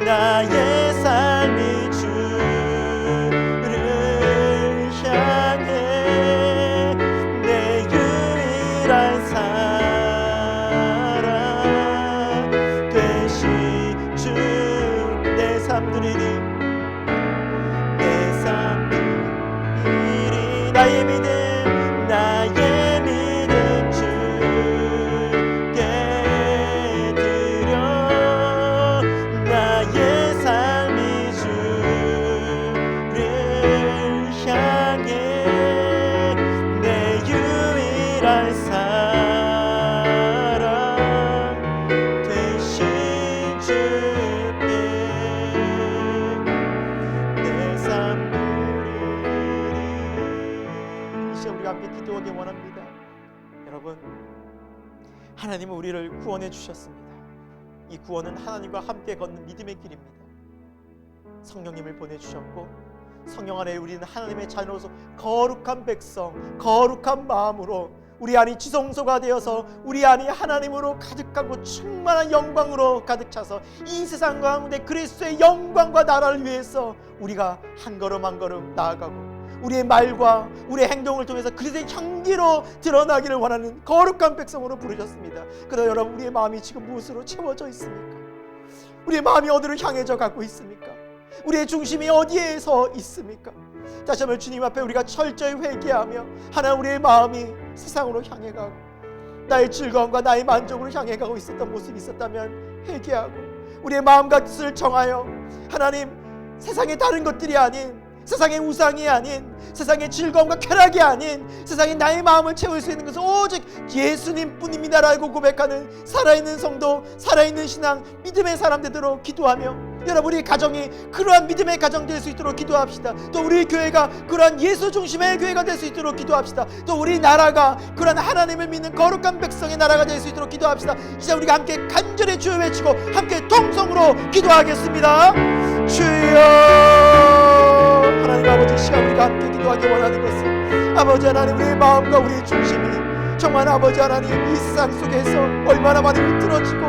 나의 삶이 주를 향해 내 유일한 사랑 되신 주 내 삶 드리리 내 삶 드리리 나의 믿음 주께 드려 나의 삶이 주를 향해 내 유일한 사랑 되신 주께 내 삶 드리리 이 시간 우리가 함께 기도하기 원합니다. 여러분, 하나님은 우리를 구원해 주셨습니다. 이 구원은 하나님과 함께 걷는 믿음의 길입니다. 성령님을 보내주셨고 성령 안에 우리는 하나님의 자녀로서 거룩한 백성, 거룩한 마음으로 우리 안이 지성소가 되어서 우리 안이 하나님으로 가득하고 충만한 영광으로 가득 차서 이 세상 가운데 그리스도의 영광과 나라를 위해서 우리가 한 걸음 한 걸음 나아가고 우리의 말과 우리의 행동을 통해서 그리스도의 향기로 드러나기를 원하는 거룩한 백성으로 부르셨습니다. 그러나 여러분, 우리의 마음이 지금 무엇으로 채워져 있습니까? 우리의 마음이 어디로 향해져 가고 있습니까? 우리의 중심이 어디에서 있습니까? 다시 한번 주님 앞에 우리가 철저히 회개하며 하나님 우리의 마음이 세상으로 향해 가고 나의 즐거움과 나의 만족으로 향해 가고 있었던 모습이 있었다면 회개하고 우리의 마음과 뜻을 정하여 하나님 세상의 다른 것들이 아닌 세상의 우상이 아닌 세상의 즐거움과 쾌락이 아닌 세상에 나의 마음을 채울 수 있는 것은 오직 예수님 뿐입니다라고 고백하는 살아있는 성도, 살아있는 신앙, 믿음의 사람 되도록 기도하며 여러분, 우리 가정이 그러한 믿음의 가정 될 수 있도록 기도합시다. 또 우리 교회가 그러한 예수 중심의 교회가 될 수 있도록 기도합시다. 또 우리 나라가 그러한 하나님을 믿는 거룩한 백성의 나라가 될 수 있도록 기도합시다. 이제 우리가 함께 간절히 주여 외치고 함께 통성으로 기도하겠습니다. 주여, 하나님 아버지, 시간 우리가 함께 기도하기 원하는 것은 아버지 하나님, 우리의 마음과 우리의 중심이 정말 아버지 하나님 이 세상 속에서 얼마나 많이 흐트러지고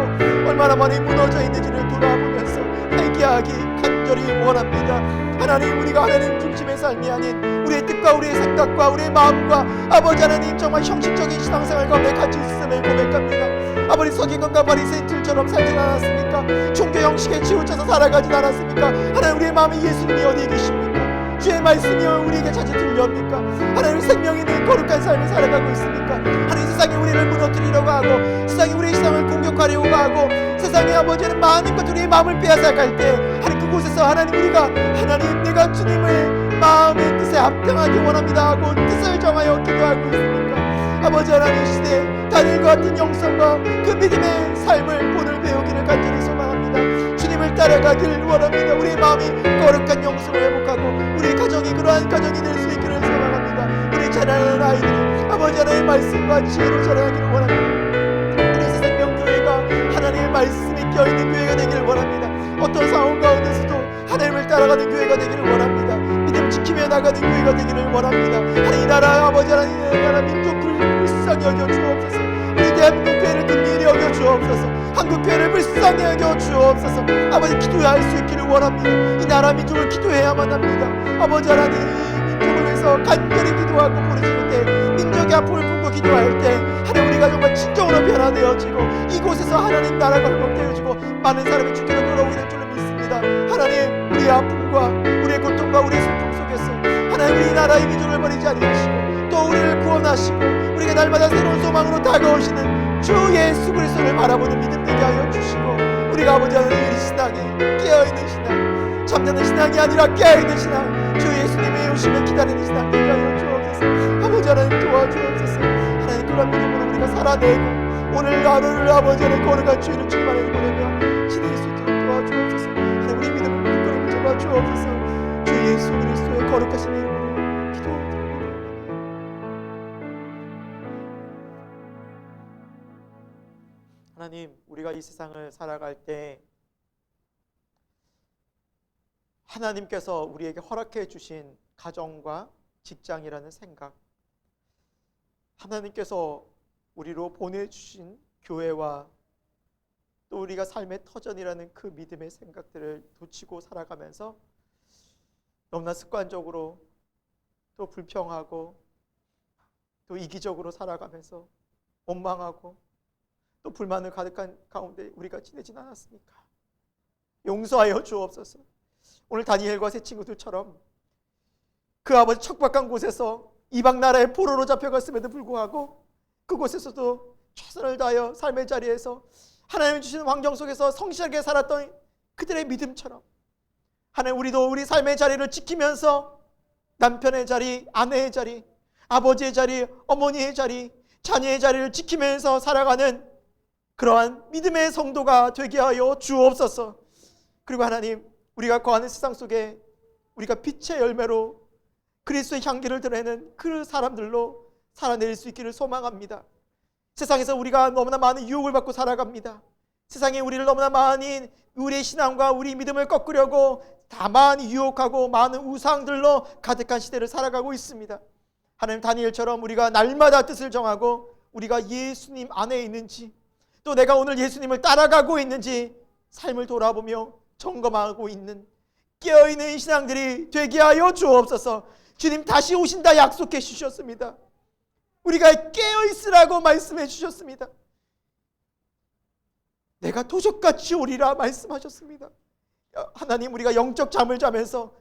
얼마나 많이 무너져 있는지를 돌아보면서 회개하기 간절히 원합니다. 하나님, 우리가 하나님 중심의 삶이 아닌 우리의 뜻과 우리의 생각과 우리의 마음과 아버지 하나님 정말 형식적인 신앙생활 가운데 같이 있음을 고백합니다. 아버지, 서기관과 바리새인들처럼 살진 않았습니까? 종교 형식에 치우쳐서 살아가진 않았습니까? 하나님, 우리의 마음에 예수님이 어디에 계십니까? 주의 말씀이 우리에게 자주 들려옵니까? 하나님, 생명 있는 거룩한 삶을 살아가고 있습니까? 하나님, 세상이 우리를 무너뜨리려고 하고 세상이 우리의 신앙을 공격하려고 하고 세상의 아버지는 많은 것들이 우리의 마음을 빼앗아갈 때 하나님, 그곳에서 하나님 우리가 하나님 내가 주님의 마음의 뜻에 합당하기 원합니다 하고 뜻을 정하여 기도하고 있습니까? 아버지 하나님, 시대에 다니엘과 같은 영성과 그 믿음의 삶을 오늘 배우기를 간절히 소망합니다. 주님을 따라가기를 원합니다. 우리의 마음이 거룩한 영성을 회복하고 우리 가정이 그러한 가정이 될 수 있기를 소망합니다. 우리 자라나는 아이들이 아버지 하나님의 말씀과 지혜로 자라나기를 원합니다. 우리 생명교회가 하나님의 말씀이 껴있는 교회가 되기를 원합니다. 어떤 상황 가운데서도 하나님을 따라가는 교회가 되기를 원합니다. 믿음 지키며 나가는 교회가 되기를 원합니다. 하나님, 이 나라 아버지 하나님의 나라 민족을 불쌍히 여겨 주옵소서. 우리 대한민국 교회를 긍휼히 여겨 주옵소서. 한국 교회를 불쌍히 여겨 주옵소서. 아버지, 기도할 수 있기를 원합니다. 이 나라 민족을 기도해야만 합니다. 아버지 하나님, 이 민족을 위해서 간절히 기도하고 부르시는데 우리가 아픔을 품고 기도할 때 하나님 우리가 정말 진정으로 변화되어지고 이곳에서 하나님 나라가 회복되어지고 많은 사람이 주께로 돌아오게 될 줄을 믿습니다. 하나님 우리의 아픔과 우리의 고통과 우리의 슬픔 속에서 하나님 우리 나라의 민족을 버리지 아니하시고 또 우리를 구원하시고 우리가 날마다 새로운 소망으로 다가오시는 주 예수 그리스도를 바라보는 믿음 되게 하여 주시고 우리가 아버지 하나님 이 신앙에 깨어있는 신앙, 잠자는 신앙이 아니라 깨어있는 신앙, 주 예수님의 오심을 기다리는 신앙 되게 하여 주옵소서. 아버지 하나님 도와주옵소서. 하나님 그런 믿음으로 우리가 살아내고 오늘 하루를 아버지 하나님 거룩한 주의를 주님 안에 보내며 지낼 수 있도록 도와주옵소서. 하나님 우리 믿음을 굳건히 붙잡아 주옵소서. 주 예수 그리스도의 거룩하신 이름으로 기도드립니다. 하나님 우리가 이 세상을 살아갈 때 하나님께서 우리에게 허락해 주신 가정과 직장이라는 생각, 하나님께서 우리로 보내주신 교회와 또 우리가 삶의 터전이라는 그 믿음의 생각들을 놓치고 살아가면서 너무나 습관적으로 또 불평하고 또 이기적으로 살아가면서 원망하고 또 불만을 가득한 가운데 우리가 지내진 않았습니까? 용서하여 주옵소서. 오늘 다니엘과 세 친구들처럼 그 아버지 척박한 곳에서 이방 나라의 포로로 잡혀갔음에도 불구하고 그곳에서도 최선을 다하여 삶의 자리에서 하나님이 주시는 환경 속에서 성실하게 살았던 그들의 믿음처럼 하나님 우리도 우리 삶의 자리를 지키면서 남편의 자리, 아내의 자리, 아버지의 자리, 어머니의 자리, 자녀의 자리를 지키면서 살아가는 그러한 믿음의 성도가 되게 하여 주옵소서. 그리고 하나님 우리가 거하는 세상 속에 우리가 빛의 열매로 그리스도의 향기를 드러내는 그 사람들로 살아낼 수 있기를 소망합니다. 세상에서 우리가 너무나 많은 유혹을 받고 살아갑니다. 세상에 우리를 너무나 많이 우리의 신앙과 우리 믿음을 꺾으려고 다 많이 유혹하고 많은 우상들로 가득한 시대를 살아가고 있습니다. 하나님 다니엘처럼 우리가 날마다 뜻을 정하고 우리가 예수님 안에 있는지 또 내가 오늘 예수님을 따라가고 있는지 삶을 돌아보며 점검하고 있는 깨어있는 신앙들이 되게 하여 주옵소서. 주님 다시 오신다 약속해 주셨습니다. 우리가 깨어있으라고 말씀해 주셨습니다. 내가 도적같이 오리라 말씀하셨습니다. 하나님 우리가 영적 잠을 자면서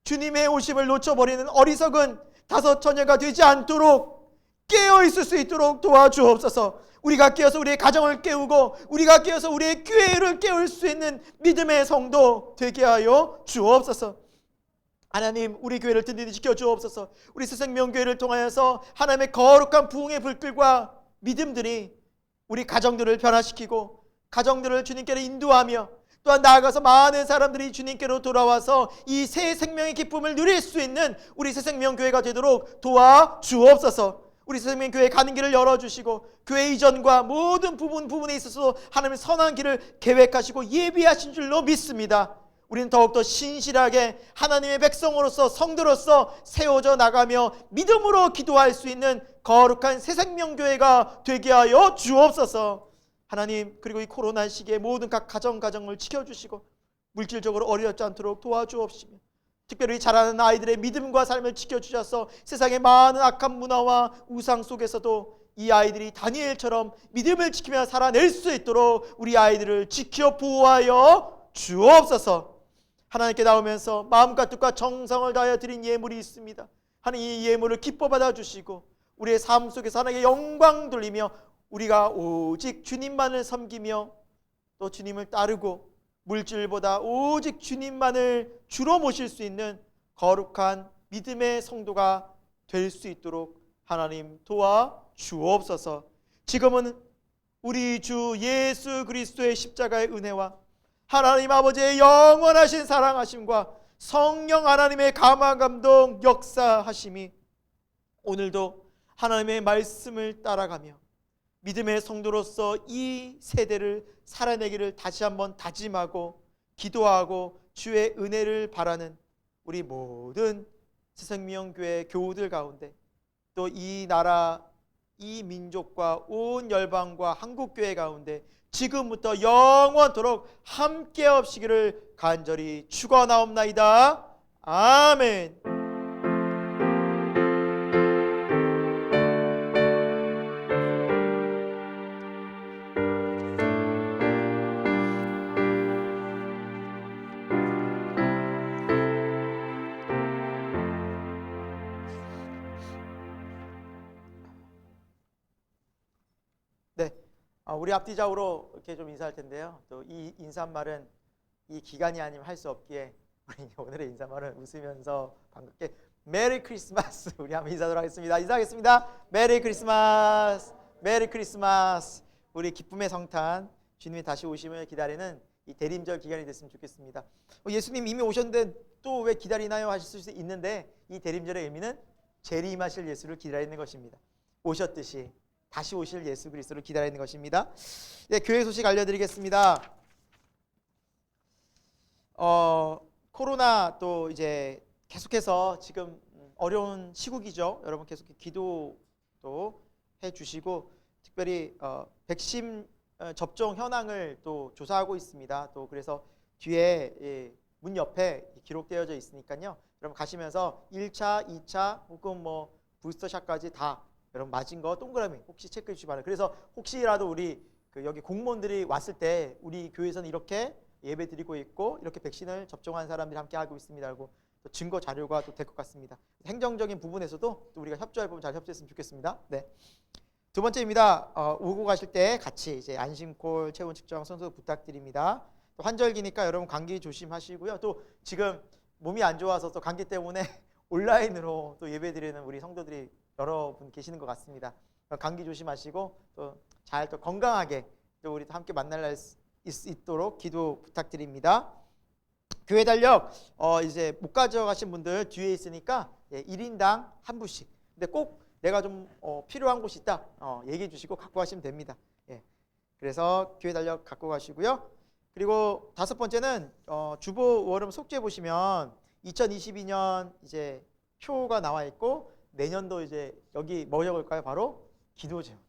주님의 오심을 놓쳐버리는 어리석은 다섯 처녀가 되지 않도록 깨어있을 수 있도록 도와주옵소서. 우리가 깨어서 우리의 가정을 깨우고 우리가 깨어서 우리의 교회를 깨울 수 있는 믿음의 성도 되게 하여 주옵소서. 하나님 우리 교회를 든든히 지켜주옵소서. 우리 새생명교회를 통하여서 하나님의 거룩한 부흥의 불길과 믿음들이 우리 가정들을 변화시키고 가정들을 주님께로 인도하며 또한 나아가서 많은 사람들이 주님께로 돌아와서 이 새 생명의 기쁨을 누릴 수 있는 우리 새생명교회가 되도록 도와주옵소서. 우리 새생명교회 가는 길을 열어주시고 교회 이전과 모든 부분에 있어서 하나님의 선한 길을 계획하시고 예비하신 줄로 믿습니다. 우리는 더욱더 신실하게 하나님의 백성으로서 성도로서 세워져 나가며 믿음으로 기도할 수 있는 거룩한 새생명교회가 되게 하여 주옵소서. 하나님 그리고 이 코로나 시기에 모든 각 가정을 지켜주시고 물질적으로 어렵지 않도록 도와주옵시며 특별히 자라는 아이들의 믿음과 삶을 지켜주셔서 세상의 많은 악한 문화와 우상 속에서도 이 아이들이 다니엘처럼 믿음을 지키며 살아낼 수 있도록 우리 아이들을 지켜 보호하여 주옵소서. 하나님께 나오면서 마음과 뜻과 정성을 다하여 드린 예물이 있습니다. 하나님 이 예물을 기뻐 받아주시고 우리의 삶 속에서 하나님께 영광 돌리며 우리가 오직 주님만을 섬기며 또 주님을 따르고 물질보다 오직 주님만을 주로 모실 수 있는 거룩한 믿음의 성도가 될 수 있도록 하나님 도와 주옵소서. 지금은 우리 주 예수 그리스도의 십자가의 은혜와 하나님 아버지의 영원하신 사랑하심과 성령 하나님의 감화 감동 역사하심이 오늘도 하나님의 말씀을 따라가며 믿음의 성도로서 이 세대를 살아내기를 다시 한번 다짐하고 기도하고 주의 은혜를 바라는 우리 모든 새생명교회 교우들 가운데 또 이 나라 이 민족과 온 열방과 한국교회 가운데 지금부터 영원토록 함께 없시기를 간절히 축원하옵나이다. 아멘. 우리 앞뒤좌우로 이렇게 좀 인사할 텐데요. 또 이 인사말은 이 기간이 아니면 할 수 없기에 우리 오늘의 인사말은 웃으면서 반갑게 메리 크리스마스 우리 한번 인사하도록 하겠습니다. 인사하겠습니다. 메리 크리스마스, 메리 크리스마스. 우리 기쁨의 성탄 주님이 다시 오심을 기다리는 이 대림절 기간이 됐으면 좋겠습니다. 예수님 이미 오셨는데 또 왜 기다리나요 하실 수 있는데 이 대림절의 의미는 재림하실 예수를 기다리는 것입니다. 오셨듯이 다시 오실 예수 그리스도를 기다리는 것입니다. 네, 교회 소식 알려드리겠습니다. 코로나 또 이제 계속해서 지금 어려운 시국이죠. 여러분 계속 기도도 해주시고 특별히 백신 접종 현황을 또 조사하고 있습니다. 또 그래서 뒤에 문 옆에 기록되어져 있으니까요. 여러분 가시면서 1차, 2차 혹은 뭐 부스터샷까지 다 여러분 맞은 거 동그라미 혹시 체크해 주시기 바랍니다. 그래서 혹시라도 우리 여기 공무원들이 왔을 때 우리 교회에서는 이렇게 예배 드리고 있고 이렇게 백신을 접종한 사람들이 함께 하고 있습니다. 하고 또 증거 자료가 또 될 것 같습니다. 행정적인 부분에서도 또 우리가 협조할 부분 잘 협조했으면 좋겠습니다. 네. 두 번째입니다. 오고 가실 때 같이 이제 안심콜 체온 측정 선수 부탁드립니다. 또 환절기니까 여러분 감기 조심하시고요. 또 지금 몸이 안 좋아서 또 감기 때문에 온라인으로 또 예배 드리는 우리 성도들이 여러분 계시는 것 같습니다. 감기 조심하시고 또 잘 또 건강하게 또 우리 함께 만날 날 있도록 기도 부탁드립니다. 교회 달력 이제 못 가져가신 분들 뒤에 있으니까 1인당 한 부씩. 근데 꼭 내가 좀 필요한 곳이 있다 얘기해 주시고 갖고 가시면 됩니다. 예. 그래서 교회 달력 갖고 가시고요. 그리고 다섯 번째는 주보 월음 속죄 보시면 2022년 이제 표가 나와 있고 내년도 이제 여기 뭐 적을까요? 바로 기도 제목.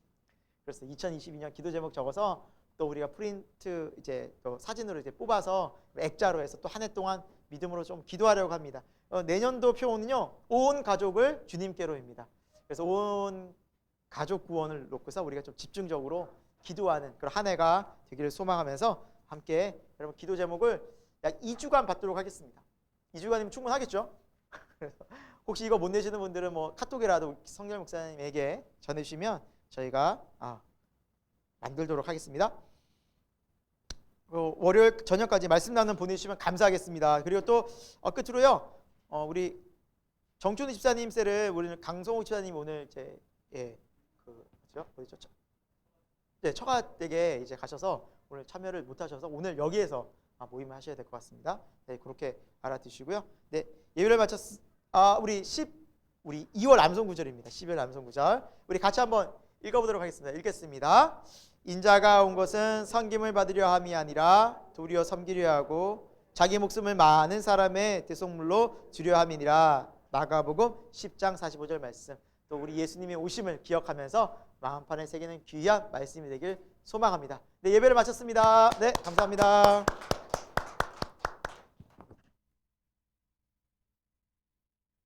그래서 2022년 기도 제목 적어서 또 우리가 프린트 이제 또 사진으로 이제 뽑아서 액자로 해서 또 한 해 동안 믿음으로 좀 기도하려고 합니다. 내년도 표는요 온 가족을 주님께로입니다. 그래서 온 가족 구원을 놓고서 우리가 좀 집중적으로 기도하는 그런 한 해가 되기를 소망하면서 함께 여러분 기도 제목을 약 2주간 받도록 하겠습니다. 2주간이면 충분하겠죠? 그래서 혹시 이거 못 내시는 분들은 뭐 카톡이라도 성렬 목사님에게 전해주시면 저희가 만들도록 하겠습니다. 월요일 저녁까지 말씀 나누는 보내주시면 감사하겠습니다. 그리고 또 끝으로요 우리 정춘우 집사님 셀을 우리는 강성호 집사님 오늘 이제 어디죠? 네, 처가댁에 이제 가셔서 오늘 참여를 못 하셔서 오늘 여기에서 모임을 하셔야 될 것 같습니다. 네, 그렇게 알아두시고요. 네, 예배를 마쳤 우리 2월 암송 구절입니다. 12월 암송 구절. 우리 같이 한번 읽어보도록 하겠습니다. 읽겠습니다. 인자가 온 것은 섬김을 받으려 함이 아니라 도리어 섬기려 하고 자기 목숨을 많은 사람의 대속물로 주려 함이니라. 마가복음 10장 45절 말씀. 또 우리 예수님의 오심을 기억하면서 마음판에 새기는 귀한 말씀이 되길 소망합니다. 네, 예배를 마쳤습니다. 네, 감사합니다.